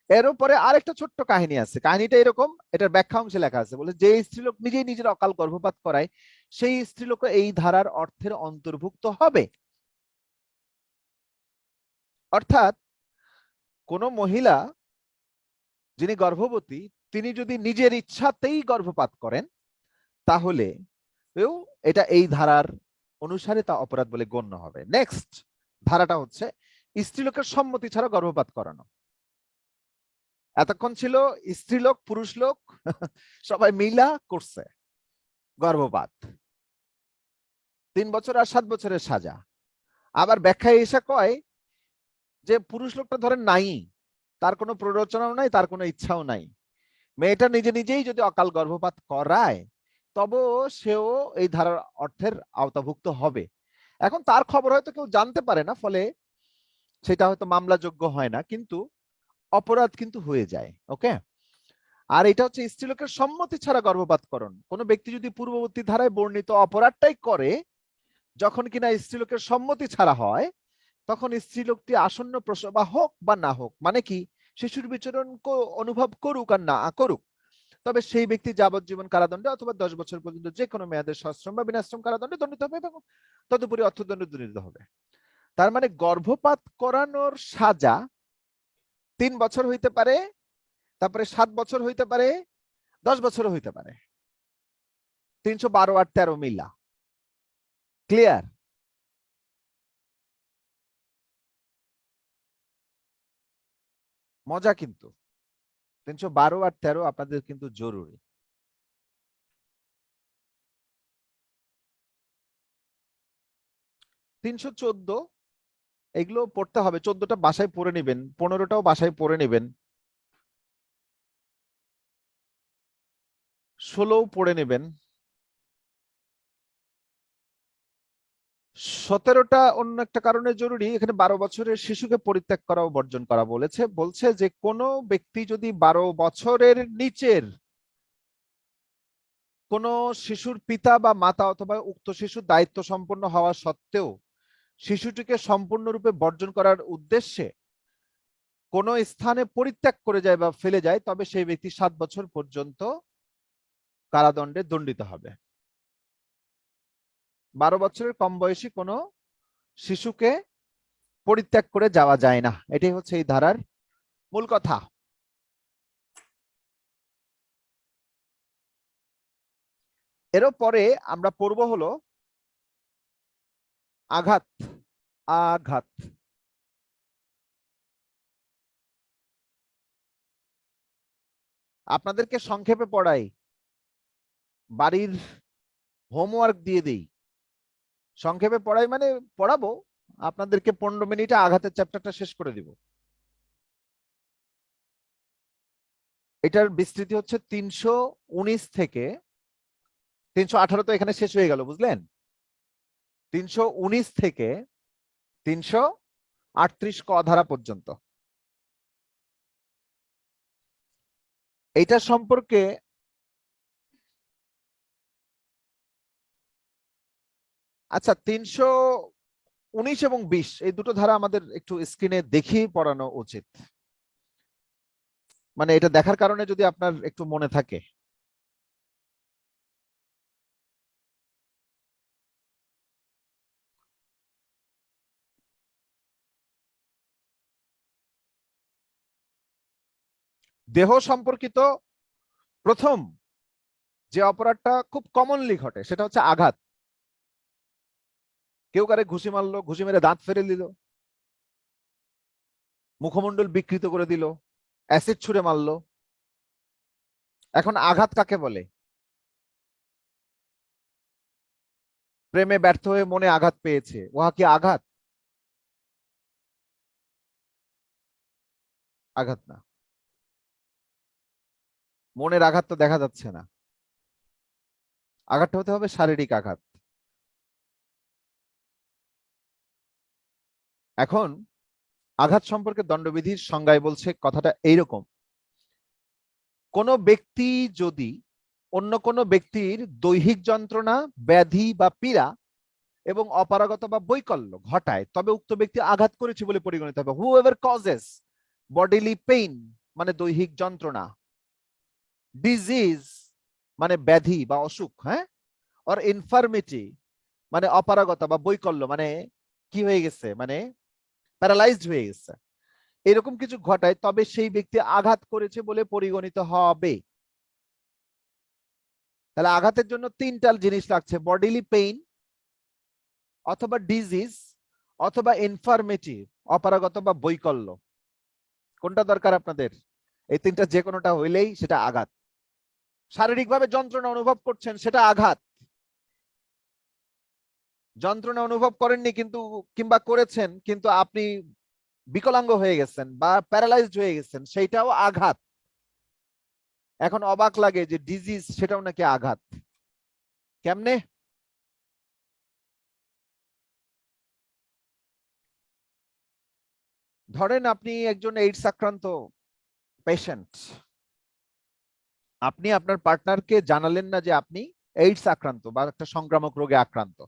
এর উপরে আরেকটা ছোট্ট কাহিনী আছে, কাহিনীটা এরকম, এটার ব্যাখ্যা অংশে লেখা আছে, বলে যে স্ত্রীলোক নিজেই নিজের অকাল গর্ভপাত করায় সেই স্ত্রীলোক এই ধারার অর্থের অন্তর্ভুক্ত হবে। অর্থাৎ কোন মহিলা যিনি গর্ভবতী তিনি যদি নিজের ইচ্ছাতেই গর্ভপাত করেন তাহলে এটা এই ধারার অনুসারে তা অপরাধ বলে গণ্য হবে। নেক্সট ধারাটা হচ্ছে স্ত্রীলোকের সম্মতি ছাড়া গর্ভপাত করানো। এতক্ষণ ছিল স্ত্রীলোক পুরুষ লোক সবাই মিলা করছে গর্ভপাত, 3 বছর আর 7 বছরের সাজা। আবার ব্যাখ্যায় এসে কয় যে পুরুষ লোকটা ধরেন নাই, তার কোনো প্ররোচনাও নাই, তার কোনো ইচ্ছাও নাই, মেয়েটা নিজে নিজেই যদি অকাল গর্ভপাত করায় তবে সেও এই ধারার অর্থের আওতাভুক্ত হবে। এখন তার খবর হয়তো কেউ জানতে পারে না, ফলে সেটা হয়তো মামলাযোগ্য হয় না, কিন্তু অপরাধ কিন্তু হয়ে যায়। ওকে, আর এটা হচ্ছে স্ত্রীলোকের সম্মতি ছাড়া গর্ভপাতকরণ। কোনো ব্যক্তি যদি পূর্ববর্তী ধারায় বর্ণিত অপরাধটাই করে যখন কিনা স্ত্রীলোকের সম্মতি ছাড়া হয়, তখন স্ত্রীলোকটি আসন্ন প্রসবা হোক বা না হোক, মানে কি শিশুর বিচরণ অনুভব করুক আর না করুক, তবে সেই ব্যক্তি যাবজ্জীবন কারাদণ্ডে অথবা 10 বছর পর্যন্ত যে কোনো মেয়াদের সশ্রম বা বিনাশ্রম কারাদণ্ডে দণ্ডিত হবে এবং তদুপরি অর্থদণ্ড দণ্ডিত হবে। তার মানে গর্ভপাত করানোর সাজা 3 বছর হইতে পারে, তারপরে 7 বছর হইতে পারে, 10 বছরও হইতে পারে। 312 আর 13 মিলা। ক্লিয়ার? মজা কিন্তু 312 আর 13 আপনাদের কিন্তু জরুরি। 314 এগুলো পড়তে হবে, 14টা বাসায় পড়ে নেবেন, 15টাও বাসায় পড়ে নেবেন, 16ও পড়ে নেবেন, 17টা অন্য একটা কারণে জরুরি। এখানে 12 বছরের শিশুকে পরিত্যাগ করা ও বর্জন করা বলেছে। বলছে যে কোনো ব্যক্তি যদি 12 বছরের নিচের কোন শিশুর পিতা বা মাতা অথবা উক্ত শিশুর দায়িত্ব সম্পন্ন হওয়া সত্ত্বেও শিশুটিকে সম্পূর্ণরূপে বর্জন করার উদ্দেশ্যে কোন স্থানে পরিত্যাগ করে যায় বা ফেলে যায়, তবে সেই ব্যক্তি 7 বছর পর্যন্ত কারাদণ্ডে দণ্ডিত হবে। 12 বছরের কম বয়সী কোনো শিশুকে পরিত্যাগ করে যাওয়া যায় না, এটাই হচ্ছে এই ধারার মূল কথা। এরও পরে আমরা পড়ব হলো আঘাত। আঘাত আপনাদেরকে সংক্ষেপে পড়াই, বাড়ির হোমওয়ার্ক দিয়ে দেই। সংক্ষেপে পড়াই মানে পড়াবো আপনাদেরকে, 15 মিনিটে আঘাতের চ্যাপ্টারটা শেষ করে দিব। এটার বিস্তৃতি হচ্ছে 319 থেকে 318, তো এখানে শেষ হয়ে গেল বুঝলেন। 319 থেকে 338 ক ধারা পর্যন্ত। এইটা সম্পর্কে আচ্ছা 319 এবং 20 এই দুটো ধারা আমাদের একটু স্ক্রিনে দেখিয়ে পড়ানো উচিত, মানে এটা দেখার কারণে যদি আপনার একটু মনে থাকে। দেহ সম্পর্কিত প্রথম যে অপরাধটা খুব কমনলি ঘটে সেটা হচ্ছে আঘাত। কেউ কারে ঘুষি মারলো, ঘুষি মেরে দাঁত ফেলে দিল, মুখমণ্ডল বিকৃত করে দিল, অ্যাসিড ছুঁড়ে মারলো। এখন আঘাত কাকে বলে? প্রেমে ব্যর্থ হয়ে মনে আঘাত পেয়েছে, উহা কি আঘাত? আঘাত না। মনের আঘাত তো দেখা যাচ্ছে না, আঘাতটা হতে হবে শারীরিক আঘাত। এখন আঘাত সম্পর্কে দণ্ডবিধির সংজ্ঞায় বলছে কথাটা এইরকম: কোন ব্যক্তি যদি অন্য কোন ব্যক্তির দৈহিক যন্ত্রণা, ব্যাধি বা পীড়া এবং অপারগতা বা বৈকল্য ঘটায়, তবে উক্ত ব্যক্তি আঘাত করেছে বলে পরিগণিত হবে। হুএভার কজেস বডিলি পেইন মানে দৈহিক যন্ত্রণা, ডিজিজ মানে ব্যাধি বা অসুখ, হ্যাঁ, অর ইনফার্মিটি মানে অপারগতা বা বৈকল্য মানে কি হয়ে গেছে, মানে প্যারালাইজড হয়ে গেছে, এরকম কিছু ঘটায়, তবে সেই ব্যক্তি আঘাত করেছে বলে পরিগণিত হবে। তাহলে আঘাতের জন্য তিনটা জিনিস লাগছে: বডিলি পেইন, অথবা ডিজিজ, অথবা ইনফার্মিটি অপারগতা বা বৈকল্য। কোনটা দরকার আপনাদের? এই তিনটা যে কোনোটা হইলেই সেটা আঘাত। শারীরিকভাবে যন্ত্রণা অনুভব করছেন, সেটা আঘাত। যন্ত্রণা অনুভব করেননি কিন্তু, কিংবা করেছেন কিন্তু আপনি বিকলাঙ্গ হয়ে গেছেন বা প্যারালাইজড হয়ে গেছেন, সেইটাও আঘাত। এখন অবাক লাগে যে ডিজিজ, সেটাও নাকি আঘাত। কেমনে? ধরেন আপনি একজন এইডস আক্রান্ত পেশেন্ট, আপনি আপনার পার্টনারকে জানালেন না যে আপনি এইডস আক্রান্ত বা একটা সংক্রামক রোগে আক্রান্ত।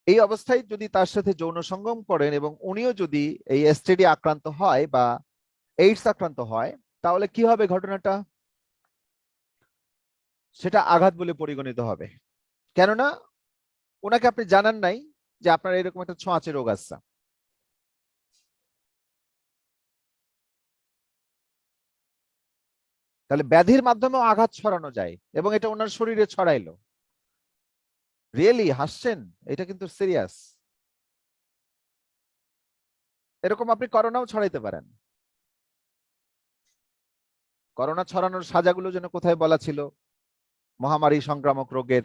এই অবস্থায় যদি তার সাথে যৌন সঙ্গম করেন এবং উনিও যদি এই এসটিডি আক্রান্ত হয় বা এইডস আক্রান্ত হয়, তাহলে কি হবে ঘটনাটা? সেটা আঘাত বলে পরিগণিত হবে। কেননা ওনাকে আপনি জানান নাই যে আপনার এরকম একটা ছোঁয়াচে রোগ আছে। তাহলে ব্যাধির মাধ্যমেও আঘাত ছড়ানো যায় এবং এটা ওনার শরীরে ছড়াইলো। রিয়েলি হাসছেন? এটা কিন্তু সিরিয়াস। এরকম আপনি করোনাও ছড়াইতে পারেন। করোনা ছড়ানোর সাজাগুলো যেন কোথায় বলা ছিল? মহামারী সংক্রামক রোগের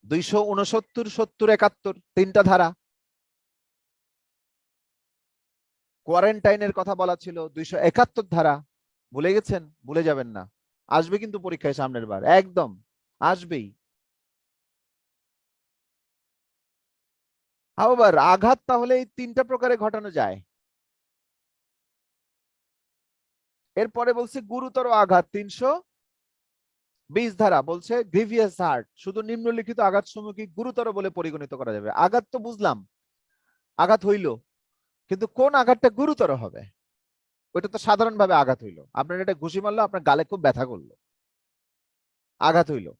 269, 70, 71 তিনটা ধারা। কোয়ারেন্টাইনের কথা বলা ছিল 271 ধারা। ভুলে গেছেন? ভুলে যাবেন না, আসবে কিন্তু পরীক্ষায় সামনের বার, একদম আসবেই। আবার আঘাত তাহলে এই তিনটা প্রকারে ঘটানো যায়। এরপরে বলছে গুরুতর আঘাত, 320 ধারা বলছে গ্রিভিয়াস হার্ট, শুধু নিম্নলিখিত আঘাত সমূহকে গুরুতর বলে পরিগণিত করা যাবে। আঘাত তো বুঝলাম, আঘাত হইল, কিন্তু কোন আঘাতটা গুরুতর হবে? ওইটা তো সাধারণভাবে আঘাত হইলো, আপনার একটা ঘুষি মারলো, আপনার গালে খুব ব্যথা করলো, আঘাত হইলো।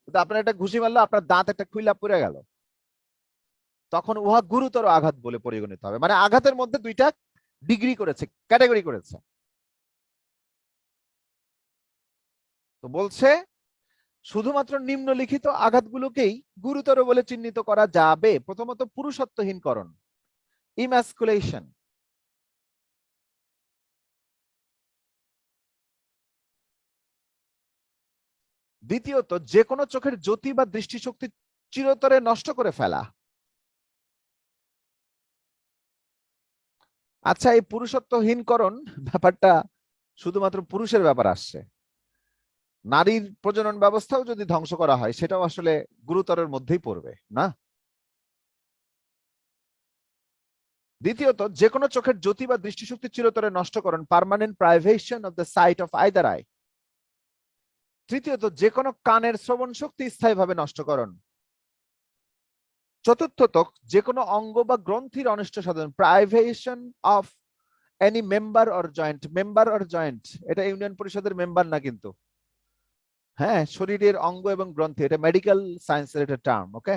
কিন্তু আপনার একটা ঘুষি মারলো, আপনার দাঁত একটা খুইলা পড়ে গেল, তখন উহা গুরুতর আঘাত বলে পরিগণিত হবে। মানে আঘাতের মধ্যে দুইটা ডিগ্রি করেছে, ক্যাটাগরি করেছে। তো বলছে শুধুমাত্র নিম্নলিখিত আঘাতগুলোকেই গুরুতর বলে চিহ্নিত করা যাবে। প্রথমত পুরুষত্বহীনকরণ, ইমাস্কুলেশন। দ্বিতীয়ত যে কোনো চোখের জ্যোতি বা দৃষ্টিশক্তি চিরতরে নষ্ট করে ফেলা। আচ্ছা, এই পুরুষত্বহীনকরণ ব্যাপারটা শুধুমাত্র পুরুষের ব্যাপার আসছে, নারীর প্রজনন ব্যবস্থাও যদি ধ্বংস করা হয় সেটাও আসলে গুরুতরের মধ্যেই পড়বে না। দ্বিতীয়ত যে কোনো চোখের জ্যোতি বা দৃষ্টিশক্তি চিরতরে নষ্টকরণ, permanent privation of the sight of either eye. তৃতীয়ত যে কোনো কানের শ্রবণ শক্তি স্থায়ীভাবে নষ্টকরণ। চতুর্থত যে কোনো অঙ্গ বা গ্রন্থির অনিষ্ট সাধন, privation of any member or joint. Member or joint এটা ইউনিয়ন পরিষদের মেম্বার না কিন্তু, হ্যাঁ, শরীরের অঙ্গ এবং গ্রন্থি, এটা মেডিকেল সায়েন্সের একটা টার্ম, ওকে।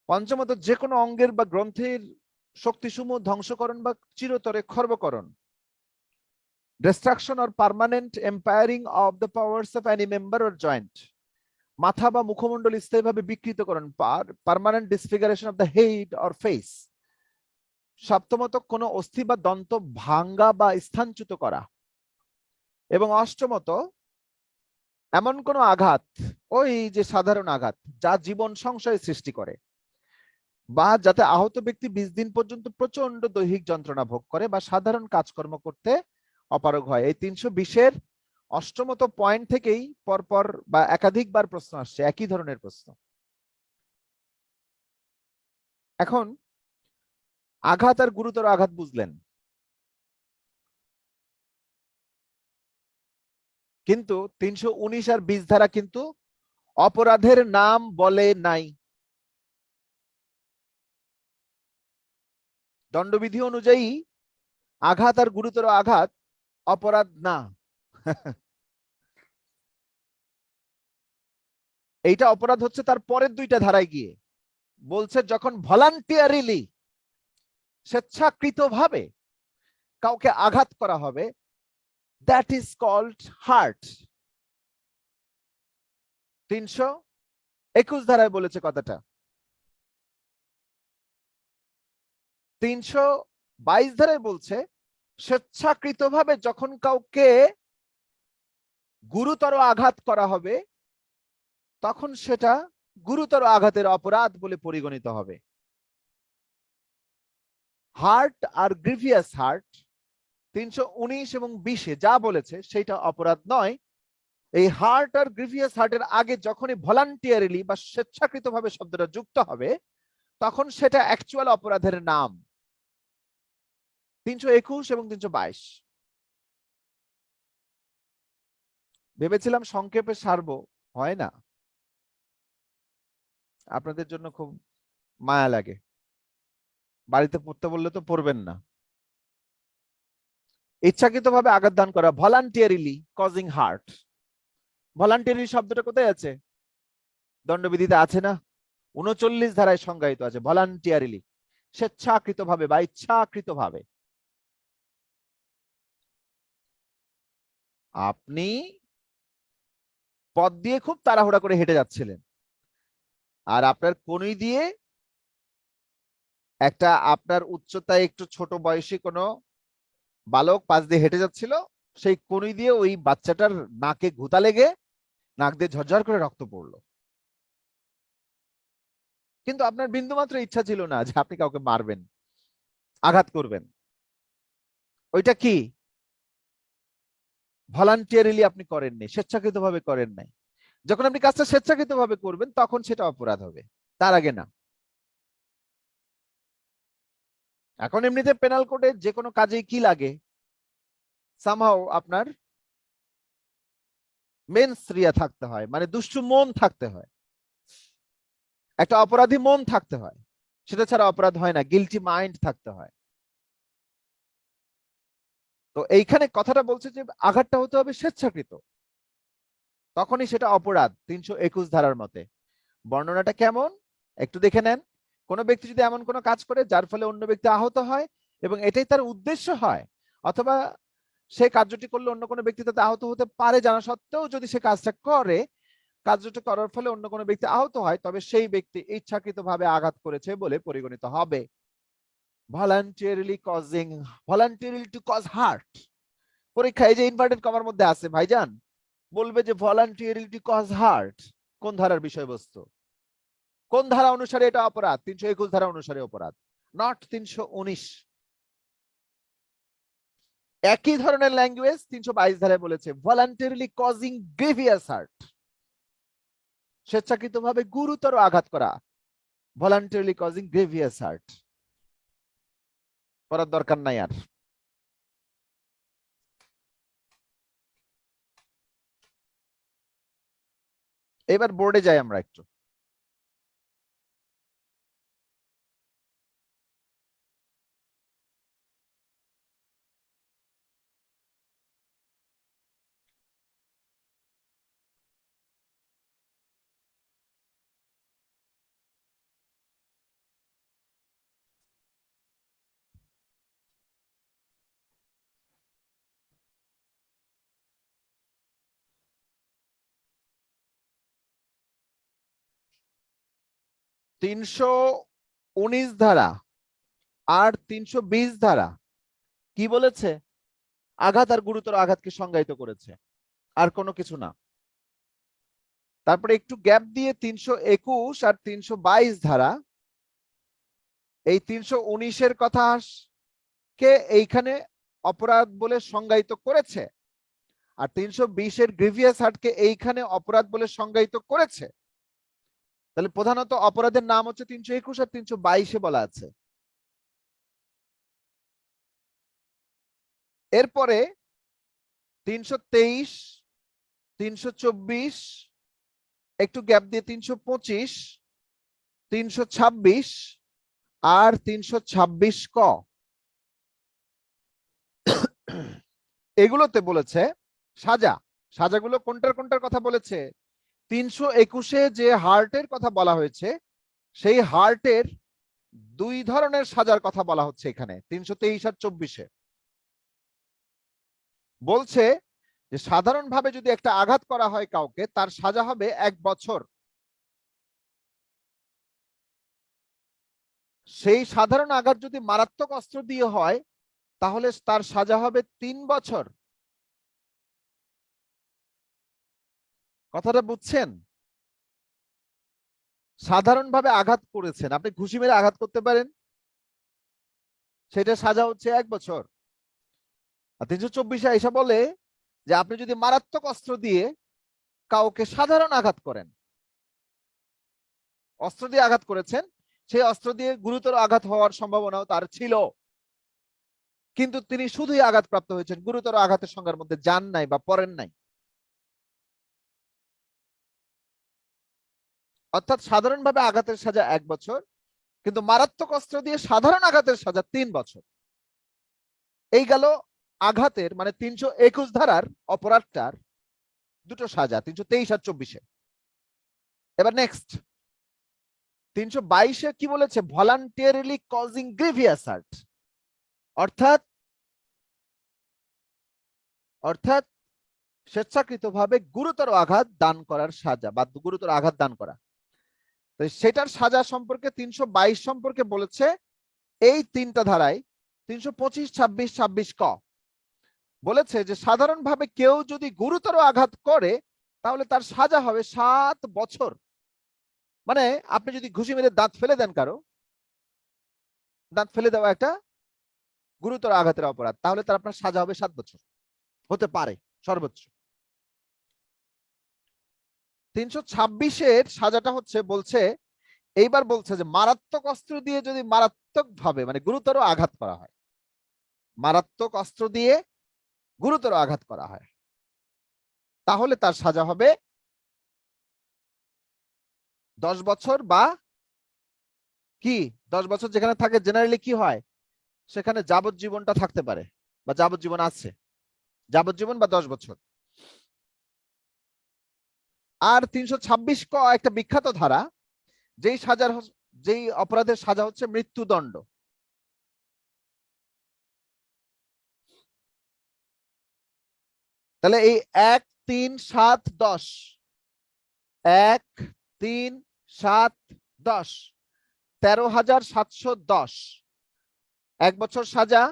পঞ্চমত যে কোনো অঙ্গের বা গ্রন্থির শক্তিসমূহ ধ্বংসকরণ বা চিরতরে খর্বকরণ, destruction or permanent impairing of the powers of any member or joint. মাথা বা মুখমণ্ডল স্থায়ীভাবে বিকৃতকরণ, permanent disfiguration of the head or face. সপ্তমত কোন অস্থি বা দন্ত ভাঙ্গা বা স্থানচ্যুত করা। এবং অষ্টমত এমন কোন আঘাত, ওই যে সাধারণ আঘাত যা জীবন সংশয় সৃষ্টি করে বা যাতে আহত ব্যক্তি 20 দিন পর্যন্ত প্রচন্ড দৈহিক যন্ত্রণা ভোগ করে বা সাধারণ কাজকর্ম করতে অপারগ হয়। এই 320-এর অষ্টমত পয়েন্ট থেকেই পরপর বা একাধিকবার প্রশ্ন আসছে, একই ধরনের প্রশ্ন। এখন আঘাত আর গুরুতর আঘাত বুঝলেন, কিন্তু 319 আর 20 ধারা কিন্তু অপরাধের নাম বলে নাই। দণ্ডবিধি অনুযায়ী আঘাত আর গুরুতর আঘাত অপরাধ না। এইটা অপরাধ হচ্ছে তার পরের দুইটা ধারায় গিয়ে বলছে, যখন ভলান্টিয়ারিলি স্বেচ্ছাকৃতভাবে কাউকে আঘাত করা হবে, দ্যাট ইজ কল্ড হার্ট। 321 ধারায় বলেছে কথাটা। 322 ধারায় বলছে স্বেচ্ছাকৃতভাবে যখন কাউকে গুরুতর আঘাত করা হবে তখন সেটা গুরুতর আঘাতের অপরাধ বলে পরিগণিত হবে। হার্ট আর গ্রিভিয়াস হার্ট 319 এবং 20-এ যা বলেছে সেটা অপরাধ নয়। এই হার্ট আর গ্রিভিয়াস হার্টের আগে যখনই ভলান্টিয়ারিলি বা স্বেচ্ছাকৃতভাবে শব্দটা যুক্ত হবে তখন সেটা অ্যাকচুয়াল অপরাধের নাম। 321 এবং 322। ভেবেছিলাম সংক্ষেপে সারবো, হয় না, আপনাদের জন্য খুব মায়া লাগে, বাড়িতে পড়তে বললে তো পড়বেন না। ইচ্ছাকৃতভাবে আঘাত দান করা, ভলান্টিয়ারিলি কজিং হার্ট। ভলান্টিয়ারি শব্দটা কোথায় আছে? দণ্ডবিধিতে আছে না, 39 ধারায় সংজ্ঞায়িত আছে। ভলান্টিয়ারিলি স্বেচ্ছাকৃতভাবে বা ইচ্ছাকৃতভাবে। আপনি পথ দিয়ে খুব তাড়াহুড়া করে হেঁটে যাচ্ছিলেন আর আপনার কনুই দিয়ে একটা আপনার উচ্চতায় একটু ছোট বয়সী কোনো বালক পাশ দিয়ে হেঁটে যাচ্ছিল, সেই কনুই দিয়ে ওই বাচ্চাটার নাকে ঘুতা লেগে নাক দিয়ে ঝরঝর করে রক্ত পড়লো, কিন্তু আপনার বিন্দুমাত্র ইচ্ছা ছিল না যে আপনি কাউকে মারবেন, আঘাত করবেন। ওইটা কি? ভলান্টিয়ারিলি আপনি করেননি, স্বেচ্ছাকৃতভাবে করেন নাই। যখন আপনি কাজটা স্বেচ্ছাকৃতভাবে করবেন তখন সেটা অপরাধ হবে, তার আগে না। এখন এমনিতে পেনাল কোডে যে কোনো কাজেই কি লাগে, সামহাও আপনার মেন্স রিয়া থাকতে হয়, মানে দুষ্টু মন থাকতে হয়, একটা অপরাধী মন থাকতে হয়, সেটা ছাড়া অপরাধ হয় না, গিলটি মাইন্ড থাকতে হয়। তো এইখানে কথাটা বলছে যে আঘাতটা হতে হবে স্বেচ্ছাকৃত, তখনই সেটা অপরাধ 321 ধারার মতে। বর্ণনাটা কেমন একটু দেখে নেন। কোন ব্যক্তি যদি এমন কোনো কাজ করে যার ফলে অন্য ব্যক্তি আহত হয় এবং এটাই তার উদ্দেশ্য হয়, অথবা সে কার্যটি করলে অন্য কোনো ব্যক্তি তাতে আহত হতে পারে জানা সত্ত্বেও যদি সে কাজটা করে, কার্যটি করার ফলে অন্য কোনো ব্যক্তি আহত হয়, তবে সেই ব্যক্তি ইচ্ছাকৃতভাবে আঘাত করেছে বলে পরিগণিত হবে। voluntarily to cause hurt। পরীক্ষায় যে ইনভার্টেড কমার মধ্যে আছে ভাইজান, বলবে যে voluntarily to cause hurt কোন ধারার বিষয়বস্তু, কোন ধারা অনুসারে এটা অপরাধ? 321 ধারা অনুসারে অপরাধ, নট 319। একই ধরনের ল্যাঙ্গুয়েজ 322 ধারায় বলেছে voluntarily causing grievous hurt, স্বেচ্ছাকৃতভাবে গুরুতর আঘাত করা, voluntarily causing grievous hurt। পড়ার দরকার নাই আর। এবার বোর্ডে যাই আমরা একটু। তিনশো 19 ধারা আর 320 ধারা কি বলেছে? আঘাত আর গুরুতর আঘাতকে সংজ্ঞায়িত করেছে, আর কোনো কিছু না। তারপরে একটু গ্যাপ দিয়ে 321 আর 322 ধারা, এই 319-এর কথা কে এইখানে অপরাধ বলে সংজ্ঞায়িত করেছে, আর 320-এর গ্রিভিয়াস হার্টকে এইখানে অপরাধ বলে সংজ্ঞায়িত করেছে। তাহলে প্রধানত অপরাধের নাম হচ্ছে 321 আর 322-এ বলা আছে। এরপরে 323, 324, একটু গ্যাপ দিয়ে 325, 326 আর 326 ক। এগুলোতে বলেছে সাজাগুলো কোনটার কথা বলেছে? 321-এ যে হার্টের কথা বলা হয়েছে সেই হার্টের দুই ধরনের সাজার কথা বলা হচ্ছে এখানে 323 আর 24-এ। বলছে যে সাধারণভাবে যদি একটা আঘাত করা হয় কাউকে, তার সাজা হবে 1 বছর। সেই সাধারণ আঘাত যদি মারাত্মক অস্ত্র দিয়ে হয় তাহলে তার সাজা হবে 3 বছর। কথাটা বুঝছেন? সাধারণভাবে আঘাত করেছেন, আপনি ঘুষি মেরে আঘাত করতে পারেন, সেটা সাজা হচ্ছে 1 বছর। আর 324-এ এসে বলে যে আপনি যদি মারাত্মক অস্ত্র দিয়ে কাউকে সাধারণ আঘাত করেন, অস্ত্র দিয়ে আঘাত করেছেন, সেই অস্ত্র দিয়ে গুরুতর আঘাত হওয়ার সম্ভাবনাও তার ছিল, কিন্তু তিনি শুধুই আঘাতপ্রাপ্ত হয়েছেন, গুরুতর আঘাতের সংজ্ঞার মধ্যে যান নাই বা পড়েন নাই। অর্থাৎ সাধারণভাবে আঘাতের সাজা 1 বছর, কিন্তু মারাত্মক অস্ত্র দিয়ে সাধারণ আঘাতের সাজা 3 বছর। এই গেল আঘাতের মানে 321 ধারার অপরাধটার দুটো সাজা, 323 আর 24-এ। এবার নেক্সট 322-এ কি বলেছে? ভলান্টিয়ারিলি কজিং গ্রিভিয়াস হার্ট, অর্থাৎ স্বেচ্ছাকৃতভাবে গুরুতর আঘাত দান করার সাজা বা গুরুতর আঘাত দান করা। তো সেটার সাজা সম্পর্কে 322 সম্পর্কে বলেছে এই 3টা ধারায় 325, 26, 26 ক বলেছে যে সাধারণভাবে কেউ যদি গুরুতর আঘাত করে তাহলে তার সাজা হবে 7 বছর। মানে আপনি যদি ঘুষি মেরে দাঁত ফেলে দেন, কারো দাঁত ফেলে দেওয়া একটা গুরুতর আঘাতের অপরাধ, তাহলে তার আপনার সাজা হবে 7 বছর, হতে পারে সর্বোচ্চ। 326-এর সাজাটা হচ্ছে বলছে, এইবার বলছে যে মারাত্মক অস্ত্র দিয়ে যদি মারাত্মক ভাবে মানে গুরুতর আঘাত করা হয়, মারাত্মক অস্ত্র দিয়ে গুরুতর আঘাত করা হয়, তাহলে তার সাজা হবে 10 বছর বা কি 10 বছর যেখানে থাকে জেনারেলি কি হয়, সেখানে যাবজ্জীবনটা থাকতে পারে বা যাবজ্জীবন আছে, যাবজ্জীবন বা 10 বছর। আর 326 ক একটা বিখ্যাত ধারা, যেই অপরাধের সাজা হচ্ছে মৃত্যুদণ্ড। তাহলে এই 1, 3, 7, 10, 1, 3, 7, 10, 13,710, 1 বছর সাজা,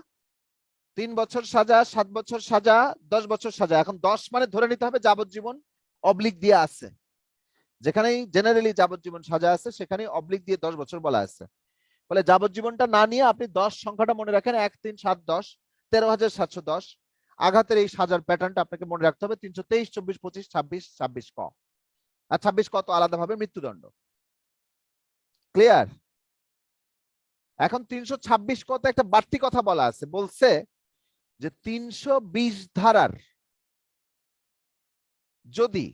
3 বছর সাজা, 7 বছর সাজা, 10 বছর সাজা। এখন 10 মানে ধরে নিতে হবে যাবজ্জীবন অবলিক দিয়ে আছে, যেখানেই জেনারেলি যাবজ্জীবন সাজা আছে সেখানেই অবলিক দিয়ে 10 বছর বলা আছে। ফলে যাবজ্জীবনটা না নিয়ে আপনি 10 সংখ্যাটা মনে রাখেন, 1, 3, 7, 10, 13,710। আঘাতের এই সাজার প্যাটার্নটা আপনাকে মনে রাখতে হবে 323, 24, 25, 26, 26 ক। আর 26 ক তো আলাদাভাবে মৃত্যুদণ্ড। ক্লিয়ার? এখন 326 ক তে একটা বাড়তি কথা বলা আছে, বলছে যে 320 ধারার যদি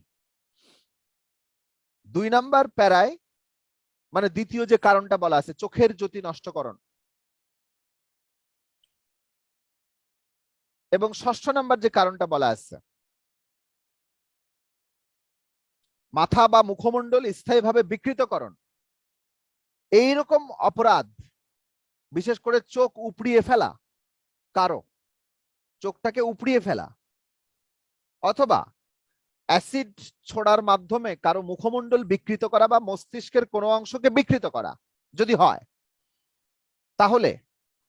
2 নাম্বার প্যারায় মানে দ্বিতীয় যে কারণটা বলা আছে চোখের জ্যোতি নষ্টকরণ, এবং 6ষ্ঠ নাম্বার যে কারণটা বলা আছে মাথা বা মুখমণ্ডল স্থায়ীভাবে বিকৃতকরণ, এইরকম অপরাধ, বিশেষ করে চোখ উপড়িয়ে ফেলা, কারো চোখটাকে উপড়িয়ে ফেলা অথবা অ্যাসিড ছোড়ার মাধ্যমে কারো মুখমণ্ডল বিকৃত করা বা মস্তিষ্কের কোনো অংশকে বিকৃত করা যদি হয়, তাহলে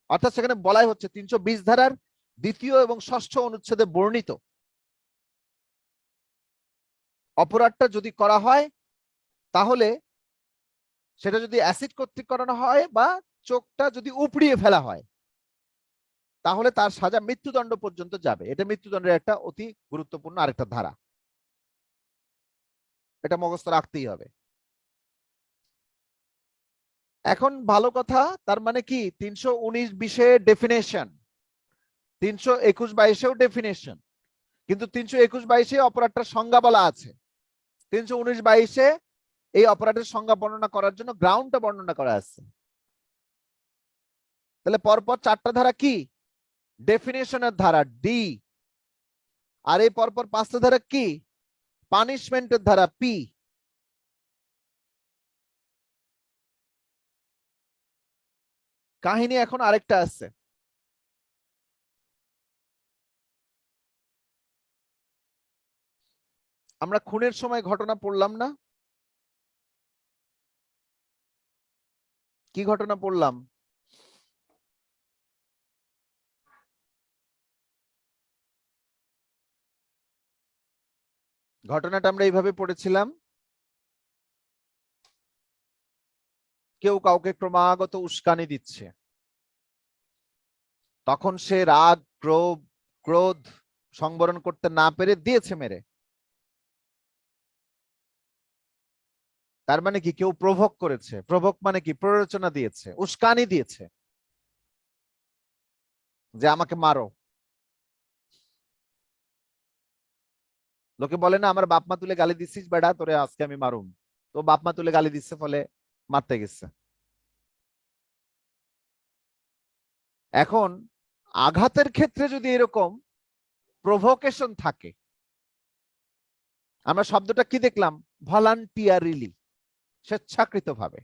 অর্থাৎ সেখানে বলাই হচ্ছে 320 ধারার 2য় এবং 6ষ্ঠ অনুচ্ছেদে বর্ণিত অপরাধটা যদি করা হয়, তাহলে সেটা যদি অ্যাসিড কর্তৃক করানো হয় বা চোখটা যদি উপড়িয়ে ফেলা হয়, তাহলে তার সাজা মৃত্যুদণ্ড পর্যন্ত যাবে। এটা মৃত্যুদণ্ডের একটা অতি গুরুত্বপূর্ণ আরেকটা ধারা, এটা মুখস্থ রাখতেই হবে। এখন ভালো কথা, তার মানে কি 319 বিষয়ে ডেফিনেশন, 321-22-এও ডেফিনেশন, কিন্তু 321-22-এ অপরাধটার সংজ্ঞা বলা আছে, 319-22-এ এই অপরাধের সংজ্ঞা বর্ণনা করার জন্য গ্রাউন্ডটা বর্ণনা করা আছে। তাহলে পরপর 4টা ধারা কি? ডেফিনেশনের ধারা ডি, আর এই পরপর 5টা ধারা কি? পানিশমেন্টের ধারা পি। কাহিনী এখন আরেকটা আছে। আমরা খুনের সময় ঘটনা পড়লাম না? কি ঘটনা পড়লাম? ঘটনাটা আমরা এইভাবে পড়েছিলাম, কেউ কাউকে ক্রমাগত উস্কানি দিচ্ছে, তখন সে রাগ ক্রোধ সংবরণ করতে না পেরে দিয়েছে মেরে। তার মানে কি? কেউ প্রভোক করেছে। প্রভোক মানে কি? প্ররোচনা দিয়েছে, উস্কানি দিয়েছে যে আমাকে মারো। লোকে বলে না, আমার বাপ মা তুলে গালি দিচ্ছিস বেড়া, তোরে আজকে আমি মারুম। তো বাপ মা তুলে গালি দিচ্ছে, ফলে মারতে গেছে। এখন আঘাতের ক্ষেত্রে যদি এরকম প্রভোকেশন থাকে, আমরা শব্দটা কি দেখলাম? ভলান্টিয়ারিলি, স্বেচ্ছাকৃতভাবে।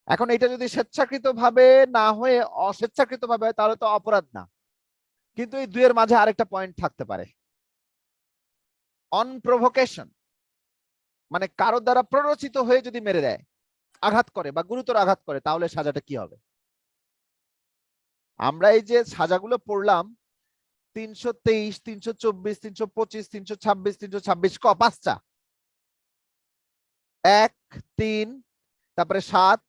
এখন এটা যদি স্বেচ্ছাকৃতভাবে না হয়ে অস্বেচ্ছাকৃতভাবে হয়, তাহলে তো অপরাধ না। কিন্তু এই দুইয়ের মাঝে আরেকটা পয়েন্ট থাকতে পারে। অন প্রভোকেশন মানে কারো দ্বারা প্ররোচিত হয়ে যদি মেরে দেয়, আঘাত করে বা গুরুতর আঘাত করে, তাহলে সাজাটা কি হবে? আমরা এই যে সাজাগুলো পড়লাম, 323, 324, 325, 326, 326 ক 5টা, 1, 3, তারপরে 7,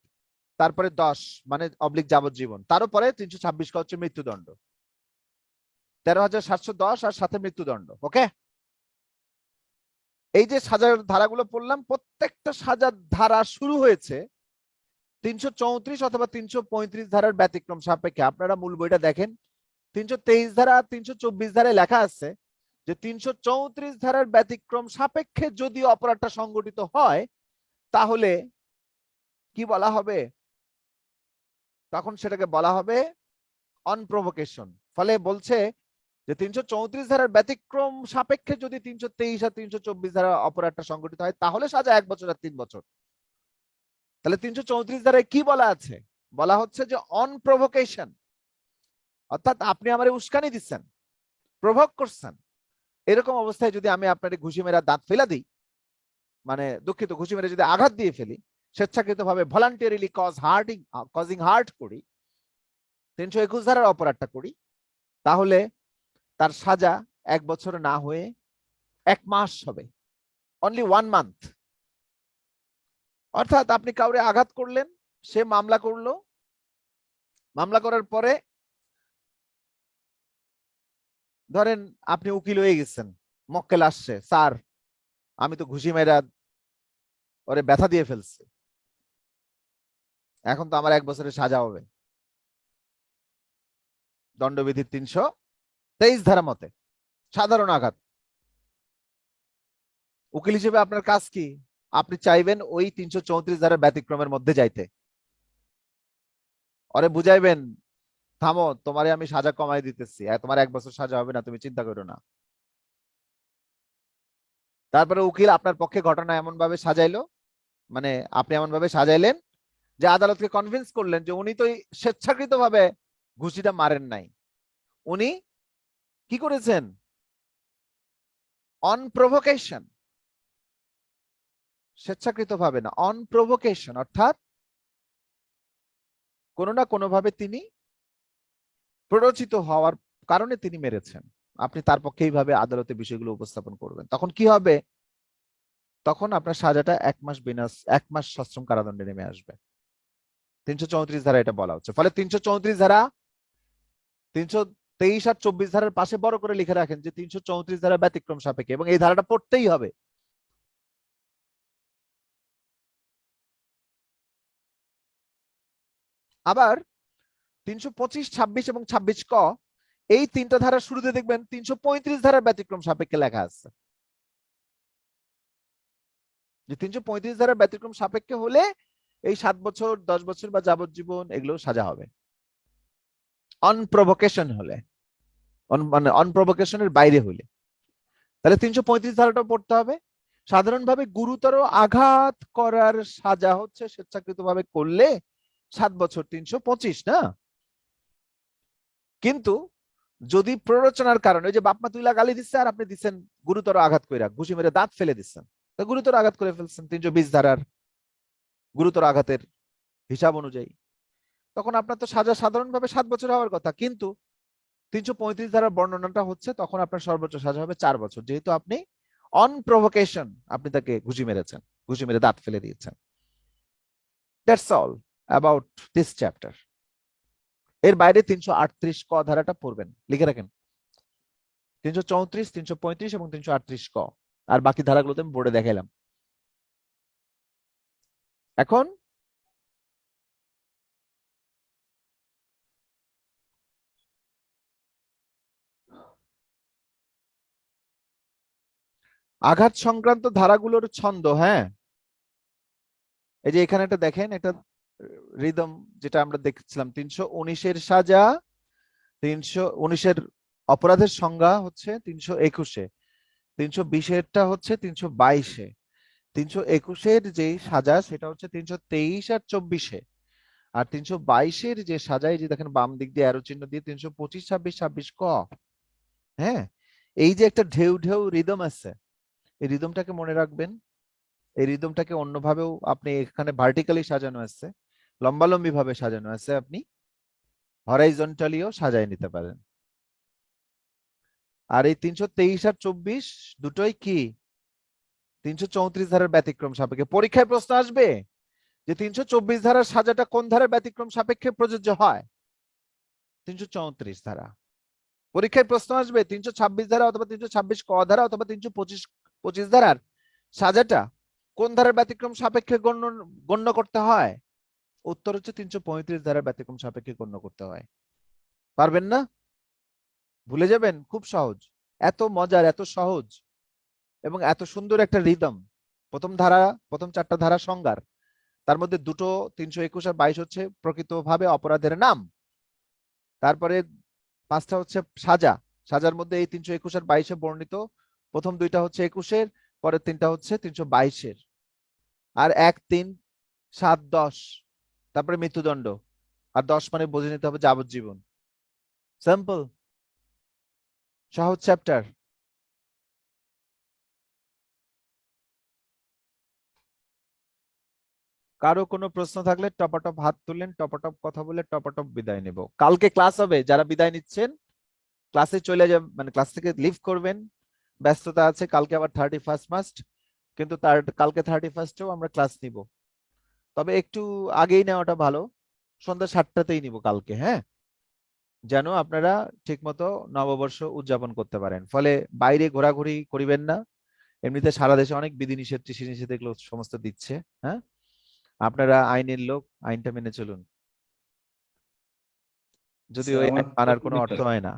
তারপরে 10 মানে অবলিক যাবজ্জীবন, তার উপরে 326 ক হচ্ছে মৃত্যুদণ্ড, 13,710 আর সাথে মৃত্যুদণ্ড। ওকে, এই যে সাজার ধারাগুলো পড়লাম, প্রত্যেকটা সাজার ধারা শুরু হয়েছে 334 অথবা 335 ধারার ব্যতিক্রম সাপেক্ষে। আপনারা মূল বইটা দেখেন, 323 ধারা 324 ধারায় লেখা আছে যে 334 ধারার ব্যতিক্রম সাপেক্ষে যদি অপরাধটা সংগঠিত হয়, তাহলে কি বলা হবে? তখন সেটাকে বলা হবে অন প্রভোকেশন। ফলে বলছে যে 334 ধারার ব্যতিক্রম সাপেক্ষে যদি 323 আর 324 ধারা অপরাধটা সংগঠিত হয়, তাহলে সাজা 1 বছর আর 3 বছর। তাহলে 334 ধারায় কি বলা আছে? বলা হচ্ছে যে অন প্রভোকেশন, অর্থাৎ আপনি আমারে উস্কানি দিচ্ছেন, প্রভোক করছেন। এরকম অবস্থায় যদি আমি আপনার ঘুষি মেরা দাঁত ফেলা দিই, মানে দুঃখিত, ঘুষি মেরে যদি আঘাত দিয়ে ফেলি, স্বেচ্ছাকৃতভাবে ভলান্টিয়ারিলি কজিং হার্ট করি, 321 ধারার অপরাধটা করি, তাহলে তার সাজা 1 বছর না হয়ে 1 মাস হবে, অনলি 1 মান্থ। অর্থাৎ আপনি কাউরে আঘাত করলেন, সে মামলা করলো, মামলা করার পরে ধরেন আপনি উকিল হয়ে গেছেন, মক্কেল আসছে, স্যার আমি তো ঘুষি মেরা ওরে ব্যথা দিয়ে ফেলছি, এখন তো আমার 1 বছরের সাজা হবে দণ্ডবিধির 323 ধারা মতে, সাধারণ আঘাত। উকিল হিসেবে আপনার কাজ কি? আপনি চাইবেন ওই 334 ধারার ব্যতিক্রমের মধ্যে যাইতে, ওরে বুঝাইবেন, থামো, তোমারে আমি সাজা কমাই দিতেছি, তোমার 1 বছর সাজা হবে না, তুমি চিন্তা করো না। তারপরে উকিল আপনার পক্ষে ঘটনা এমন ভাবে সাজাইলো, মানে আপনি এমন ভাবে সাজাইলেন যে আদালতকে কনভিন্স করলেন যে উনি তো স্বেচ্ছাকৃতভাবে ঘুষিটা মারেন নাই, উনি কি করেছেন? অন প্রভোকেশন, স্বেচ্ছাকৃতভাবে না, অন প্রভোকেশন, অর্থাৎ কোনো না কোনো ভাবে তিনি প্ররোচিত হওয়ার কারণে তিনি মেরেছেন। আপনি তার পক্ষে এইভাবে আদালতে বিষয়গুলো উপস্থাপন করবেন, তখন কি হবে? তখন আপনার সাজাটা 1 মাস 1 মাস সশ্রম কারাদণ্ডে নেমে আসবে। 334 ধারা এটা বলা হচ্ছে। ফলে 334 ধারা, 323 আর 24 ধারার পাশে বড় করে লিখে রাখেন যে 334 ধারা ব্যতিক্রম সাপেক্ষে, এবং এই ধারাটা পড়তেই হবে। আবার 325, 26 এবং 26 ক এই তিনটা ধারার শুরুতে দেখবেন 335 ধারার ব্যতিক্রম সাপেক্ষে লেখা আছে, যে 335 ধারার ব্যতিক্রম সাপেক্ষে হলে এই 7 বছর 10 বছর বা যাবজ্জীবন এগুলো সাজা হবে। অনপ্রভোকেশন হলে, মানে অনপ্রভোকেশনের বাইরে হলে, তাহলে 335 ধারাটা পড়তে হবে। সাধারণভাবে গুরুতর আঘাত করার সাজা হচ্ছে স্বেচ্ছাকৃতভাবে করলে 7 বছর 325 না। কিন্তু যদি প্ররোচনার কারণে, ওই যে বাপমা তুইলা গালি দিচ্ছে আর আপনি দিচ্ছেন গুরুতর আঘাত কইরা, ঘুষি মেরে দাঁত ফেলে দিচ্ছেন, তো গুরুতর আঘাত করে ফেলছেন 320 ধারার গুরুতর আঘাতের হিসাব অনুযায়ী, তখন আপনার তো সাজা সাধারণভাবে 7 বছর হওয়ার কথা, কিন্তু 335 ধারার বর্ণনাটা হচ্ছে তখন আপনার সর্বোচ্চ সাজা হবে 4 বছর, যেহেতু আপনি অন প্রভোকেশন আপনি তাকে ঘুষি মেরেছেন, ঘুষি মেরে দাঁত ফেলে দিয়েছেন। That's all about this chapter. এর বাইরে 338 ক ধারাটা পড়বেন, লিখে রাখেন। 334, 335 এবং 338 ক, আর বাকি ধারাগুলোতে আমি বোর্ডে দেখাইলাম। এখন আঘাত সংক্রান্ত ধারাগুলোর ছন্দ, হ্যাঁ, এই যে এখানে একটা দেখেন, একটা রিদম যেটা আমরা দেখছিলাম, 319-এর সাজা, 319-এর অপরাধের সংজ্ঞা হচ্ছে 321-এ, 320-এরটা হচ্ছে 322-এ, 321-এর যে সাজা সেটা হচ্ছে 323 আর 24-এ, আর 322-এর যে সাজা, এই যে দেখেন বাম দিক দিয়ে অ্যারো চিহ্ন দিয়ে 325, 26, 26 ক। হ্যাঁ, এই যে একটা ঢেউ ঢেউ রিদম আছে, এই রিদমটাকে মনে রাখবেন। এই রিদমটাকে অন্যভাবেও আপনি এখানে ভার্টিক্যালি সাজানো আছে, লম্বালম্বি ভাবে সাজানো আছে, আপনি হরাইজন্টালিও সাজায় নিতে পারেন। আর এই 323 আর 24 দুটোই কি 334 ধারার ব্যতিক্রম সাপেক্ষে। পরীক্ষায় প্রশ্ন আসবে যে 324 ধারার সাজাটা কোন ধারার ব্যতিক্রম সাপেক্ষে প্রযোজ্য হয়? 334 ধারা। পরীক্ষায় প্রশ্ন আসবে 326 ধারা অথবা 326 ক ধারা অথবা 325 ধারার সাজাটা কোন ধারার ব্যতিক্রম সাপেক্ষে গণ্য করতে হয়? উত্তর হচ্ছে 335 ধারার ব্যতিক্রম সাপেক্ষে গণ্য করতে হয়। পারবেন না? ভুলে যাবেন? খুব সহজ, এত মজার, এত সহজ এবং এত সুন্দর একটা রিদম। প্রথম ধারা, প্রথম 4টা ধারা সংজ্ঞার, তার মধ্যে দুটো 321 আর 22 হচ্ছে প্রকৃতভাবে অপরাধের নাম, তারপরে 5টা হচ্ছে সাজা, সাজার মধ্যে এই 321 আর 22-এ বর্ণিত প্রথম 2টা হচ্ছে 21-এর, পরের 3টা হচ্ছে 322-এর, আর 1, 3, 7, 10, তারপরে মৃত্যুদণ্ড, আর 10 মানে বুঝে নিতে হবে যাবজ্জীবন। সিম্পল, সহজ চ্যাপ্টার। কারো কোনো প্রশ্ন থাকলে টপাটপ হাত তুলেন, টপাটপ কথা বলে টপাটপ বিদায় নেব। কালকে ক্লাস হবে, যারা বিদায় নিচ্ছেন ক্লাসে চলে যাবেন, মানে ক্লাস থেকে লিভ করবেন, ব্যস্ততা আছে, কালকে আবার 31 মাস্ট, কিন্তু তার কালকে 31-এও আমরা ক্লাস নিব, তবে একটু আগেই নেওয়াটা ভালো, সন্ধ্যা 7টাতেই নিব কালকে, হ্যাঁ, যেন আপনারা ঠিকমতো নববর্ষ উদযাপন করতে পারেন। ফলে বাইরে ঘোরাঘুরি করিবেন না, এমনিতে সারা দেশে অনেক বিধিনিষেধ টিষিনিষেধ এগুলো সমস্ত দিচ্ছে, হ্যাঁ, আপনারা আইনের লোক, আইনটা মেনে চলুন, যদিও এই আইন মানার কোনো অর্থ হয় না,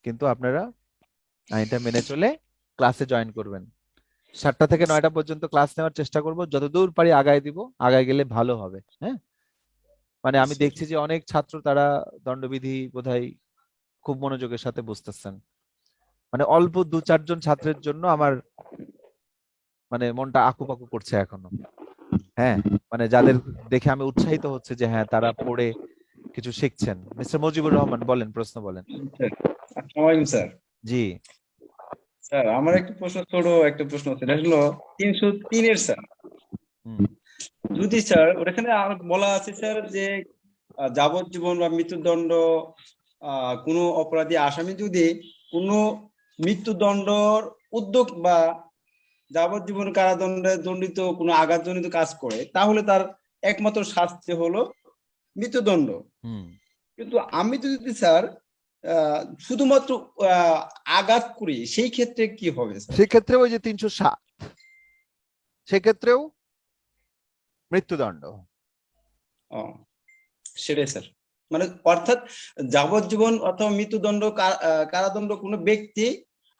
কিন্তু আপনারা আইনটা মেনে চলে ক্লাসে জয়েন করবেন। 7টা থেকে 9টা পর্যন্ত ক্লাস নেওয়ার চেষ্টা করব, যতদূর পারি আগায় দিব, আগায় গেলে ভালো হবে, হ্যাঁ। মানে আমি দেখছি যে অনেক ছাত্র তারা দণ্ডবিধি বোধহয় খুব মনোযোগের সাথে বুঝতেছেন, মানে অল্প 2-4 জন ছাত্রের জন্য আমার মানে মনটা আকুপাকু করছে এখনো, হ্যাঁ, মানে যাদের দেখে আমি উৎসাহিত হচ্ছে যে হ্যাঁ তারা পড়ে কিছু শিখছেন। মিস্টার মুজিবুর রহমান বলেন, প্রশ্ন বলেন। আসসালামু আলাইকুম স্যার। জি স্যার আমার একটা প্রশ্ন, ছোট একটা প্রশ্ন আছে, এটা হলো 303-এর স্যার। যদি স্যার ওখানে বলা আছে স্যার যে যাবজ্জীবন বা মৃত্যুদণ্ড কোনো অপরাধী আসামি যদি কোনো মৃত্যুদণ্ডর উদ্যোগ বা যাবজ্জীবন কারাদণ্ডে দণ্ডিত কোনো আঘাতজনিত কাজ করে, তাহলে তার একমাত্র শাস্তি হলো মৃত্যুদণ্ড। কিন্তু আমি তো যদি স্যার শুধুমাত্র আঘাত করি, সেই ক্ষেত্রে কি হবে? সেই ক্ষেত্রে ওই যে 307, সেক্ষেত্রেও মৃত্যুদণ্ড। সেটাই স্যার। মানে অর্থাৎ যাবজ্জীবন অথবা মৃত্যুদণ্ড কারাদণ্ড কোনো ব্যক্তি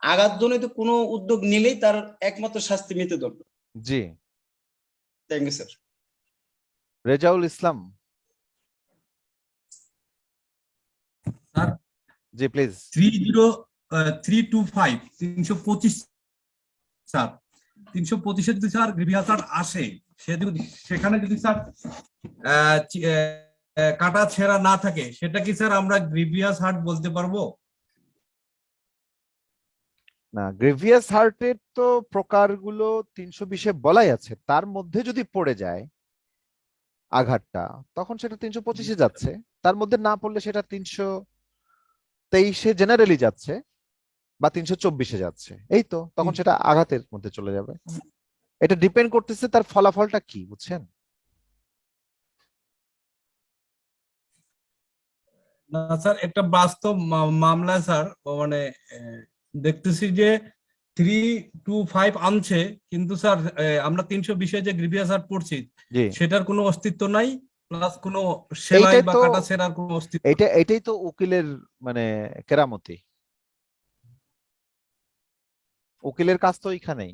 আঘাতজনিত কোনো উদ্যোগ নিলেই তার একমাত্র শাস্তি মৃত্যুদণ্ড। জি, thank you sir. Rezaul Islam. Sir জি প্লিজ। 325 325 স্যার 325 যদি স্যার গ্রিভিয়াস হার্ট আসে, সেখানে যদি স্যার কাটা ছেঁড়া না থাকে, সেটা কি স্যার আমরা গ্রিভিয়াস হার্ট বলতে পারবো? না, গ্রেভিয়াস হার্টের তো প্রকারগুলো 320-এ বলাই আছে, তার মধ্যে যদি পড়ে যায় আঘাতটা তখন সেটা 325-এ যাচ্ছে, তার মধ্যে না পড়লে সেটা 323-এ জেনারেলি যাচ্ছে বা 324-এ যাচ্ছে, এই তো তখন সেটা আঘাতের মধ্যে চলে যাবে। এটা ডিপেন্ড করতেছে তার ফলাফলটা কি, বুঝছেন? না স্যার, একটা বাস্তব মামলা স্যার, মানে দেখতেছি যে 325 আনছে, কিন্তু স্যার আমরা 320-এ যে গ্রিভিয়াস হার্ট পড়ছি জি, সেটার কোনো অস্তিত্ব নাই, প্লাস কোনো সেলাই এইটাই বা তো, কাটা ছেঁড়ার কোনো অস্তিত্ব। এটাই তো উকিলের মানে কেরামতি, উকিলের কাজ তো এখানেই।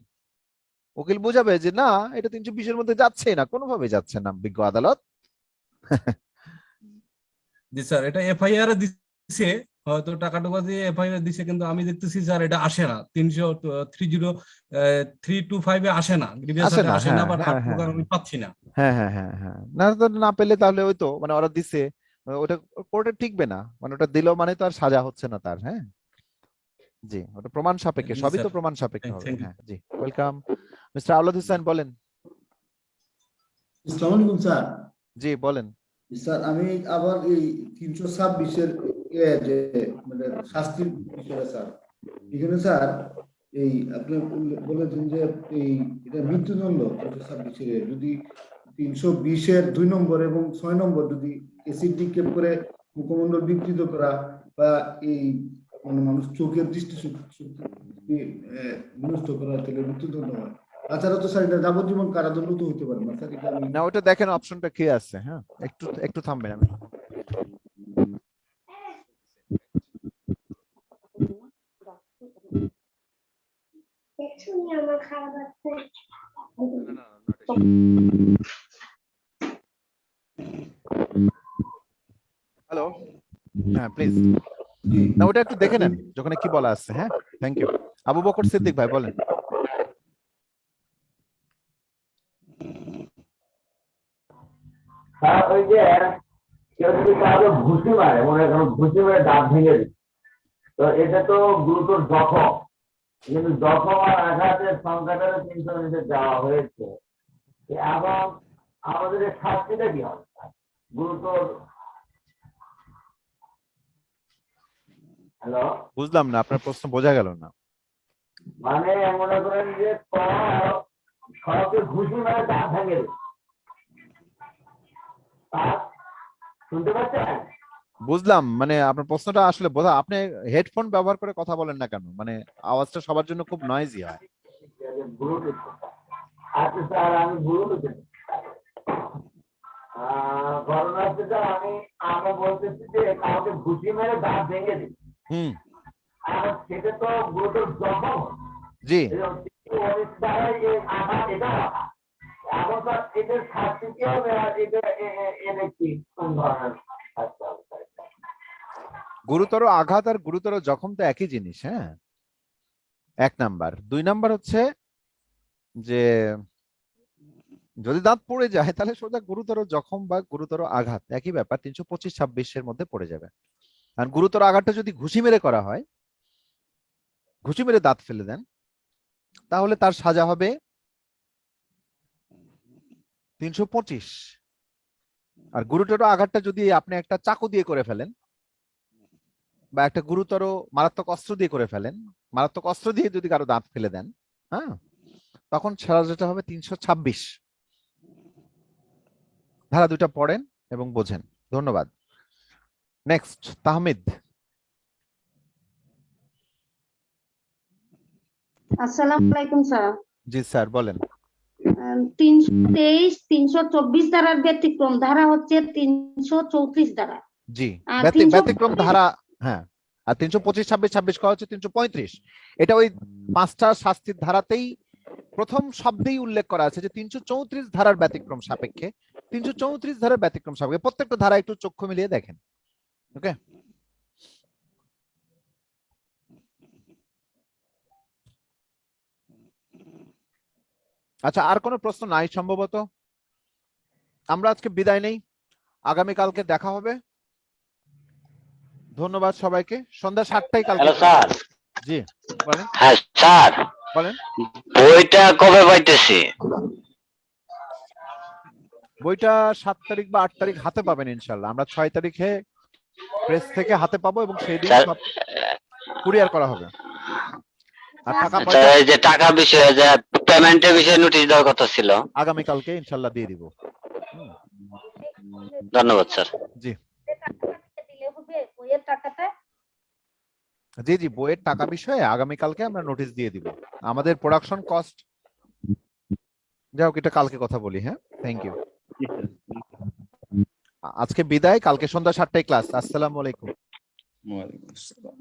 উকিল বোঝাবে যে না, এটা 320-এর মধ্যে যাচ্ছে না, কোনোভাবে যাচ্ছে না, বিজ্ঞ আদালত। জি স্যার, এটা এফআইআর এ দিছে, হয়তো টাকা টাকা দিয়ে এফআইআর দিছে, কিন্তু আমি দেখতেছি স্যার এটা আসে না, 325-এ আসে না, গ্রিভিয়াস আসে হার্টে না, আসে না, হ্যাঁ বা হ্যাঁ হার্ট হ্যাঁ প্রকার আমি পাচ্ছি না। হ্যাঁ হ্যাঁ হ্যাঁ হ্যাঁ, না তো না পেলে তাহলে ওই তো মানে ওরা দিছে, ওটা কোর্টে টিকবে না, মানে ওটা দিল মানে তো আর সাজা হচ্ছে না তার। হ্যাঁ জি, ওটা প্রমাণ সাপেক্ষে, জি সবই তো স্যার, প্রমাণ সাপেক্ষে হবে। Thank you. হ্যাঁ জি, ওয়েলকাম। মিস্টার আওলাদ হোসেন বলেন। আসসালামু আলাইকুম স্যার। জি বলেন। স্যার আমি আবার এই 326-এর যে মানে শাস্তির বিষয়ে স্যার, এখানে স্যার এই আপনি বলেছেন যে এই এটা মৃত্যুদণ্ড 326-এর যদি 320-এর 2 নম্বর এবং 6 নম্বর যদি এসিড নিক্ষেপ করে মুখমণ্ডল বিকৃত করা বা এই মানে মানুষ চোখের দৃষ্টি শক্তি বিনষ্ট করা, তাহলে মৃত্যুদণ্ড হয়। তাছাড়া তো স্যার এটা যাবজ্জীবন কারাদণ্ড তো হতে পারে না স্যার, এটা আমি না ওটা দেখেন অপশনটা কি আছে। হ্যাঁ একটু একটু থামবেন। আমি হ্যালো, হ্যাঁ প্লিজ, না ওটা একটু দেখে নেন যখন কি বলা আছে। হ্যাঁ থ্যাংক ইউ। আবু বকর সিদ্দিক ভাই বলেন। স্যার ওই যে কেউ যদি কাউকে ঘুষি মারে, মনে করেন ঘুষি মেরে দাঁত ভেঙে দিচ্ছে, তো এটা তো গুরুতর জখম, কিন্তু জখম আর আঘাতের সংখ্যাটা 300 দেওয়া হয়েছে, এবং আমাদের এই শাস্তিটা কি হবে গুরুতর? হ্যালো, বুঝলাম না, আপনার প্রশ্ন বোঝা গেল না। মানে মনে করেন যে সড়কে ঘুষি মারে দাঁত ভেঙে দিচ্ছে, শুনতে পাচ্ছেন? বুঝলাম, মানে আপনার প্রশ্নটা আসলে বোঝা, আপনি হেডফোন ব্যবহার করে কথা বলেন না কেন? মানে আওয়াজটা সবার জন্য খুব নয়েজি হয়। ব্লুটুথ। আচ্ছা স্যার, আমি ব্লুটুথ ঘটনা হচ্ছে স্যার, আমি বলতেছি যে কাউকে ঘুষি মেরে দাঁত ভেঙে দিই, আর সেটা তো গুরুতর জখম। জি, এখন স্যার এটার শাস্তি কি হবে, আর এটা এনে কি কোন ধরনের শাস্তি হবে? গুরুতর আঘাত আর গুরুতর জখম তো একই জিনিস। হ্যাঁ, 1 নাম্বার। 2 নাম্বার হচ্ছে যে যদি দাঁত পড়ে যায় তাহলে সোজা গুরুতর জখম বা গুরুতর আঘাত একই ব্যাপার, 325-26-এর মধ্যে পড়ে যাবে। আর গুরুতর আঘাতটা যদি ঘুষি মেরে করা হয়, ঘুষি মেরে দাঁত ফেলে দেন, তাহলে তার সাজা হবে 325। আর গুরুতর আঘাতটা যদি আপনি একটা চাকু দিয়ে করে ফেলেন বা একটা গুরুতর মারাত্মক অস্ত্র দিয়ে করে ফেলেন, মারাত্মক অস্ত্র দিয়ে যদি কারো দাঁত ফেলে দেন, হ্যাঁ, তখন সাজাটা হবে 326। ধারা 2টা পড়েন এবং বোঝেন। ধন্যবাদ। নেক্সট, তাহমিদ। আসসালামু আলাইকুম স্যার। জি স্যার বলেন। 323, 324 ধারার ব্যতিক্রম ধারা হচ্ছে 334 ধারা। জি, আর 300 ব্যতিক্রম ধারা, হ্যাঁ। আর 325, 26, 26 করা হচ্ছে 335। এটা ওই 5টা শাস্তির ধারাতেই প্রথম শব্দেই উল্লেখ করা আছে যে 334 ধারার ব্যতিক্রম সাপেক্ষে, 334 ধারার ব্যতিক্রম সাপেক্ষে প্রত্যেকটা ধারা একটু চক্ষু মিলিয়ে দেখেন। ওকে, আচ্ছা, আর কোনো প্রশ্ন নাই সম্ভবত। আমরা আজকে বিদায় নেই, আগামীকালকে দেখা হবে। ধন্যবাদ সবাইকে। সন্ধ্যা 7টায় কালকে। Hello sir. জি বলেন। হ্যাঁ স্যার, বলেন। বইটা কবে পাইতেছি? বইটা 7 তারিখ বা 8 তারিখ হাতে পাবেন ইনশাল্লাহ। আমরা 6 তারিখে প্রেস থেকে হাতে পাবো এবং সেই দিন স্যার, সব কুরিয়ার করা হবে। আর টাকা আচ্ছা, পয়সা এই যে টাকা বিষয়ে যে পেমেন্টের বিষয়ে নোটিশ দেওয়ার কথা ছিল, আগামীকালকে ইনশাল্লাহ দিয়ে দিব। ধন্যবাদ স্যার। জি দিলে হবে বইয়ের টাকাটা? জি জি, বইয়ের টাকা বিষয়ে আগামীকালকে আমরা নোটিশ দিয়ে দিব। আমাদের প্রোডাকশন কস্ট, যাই হোক, এটা কালকে কথা বলি। হ্যাঁ, থ্যাংক ইউ। আজকে বিদায়, কালকে সন্ধ্যা 7টায় ক্লাস। আসসালামু আলাইকুম। ওয়ালাইকুম আসসালাম।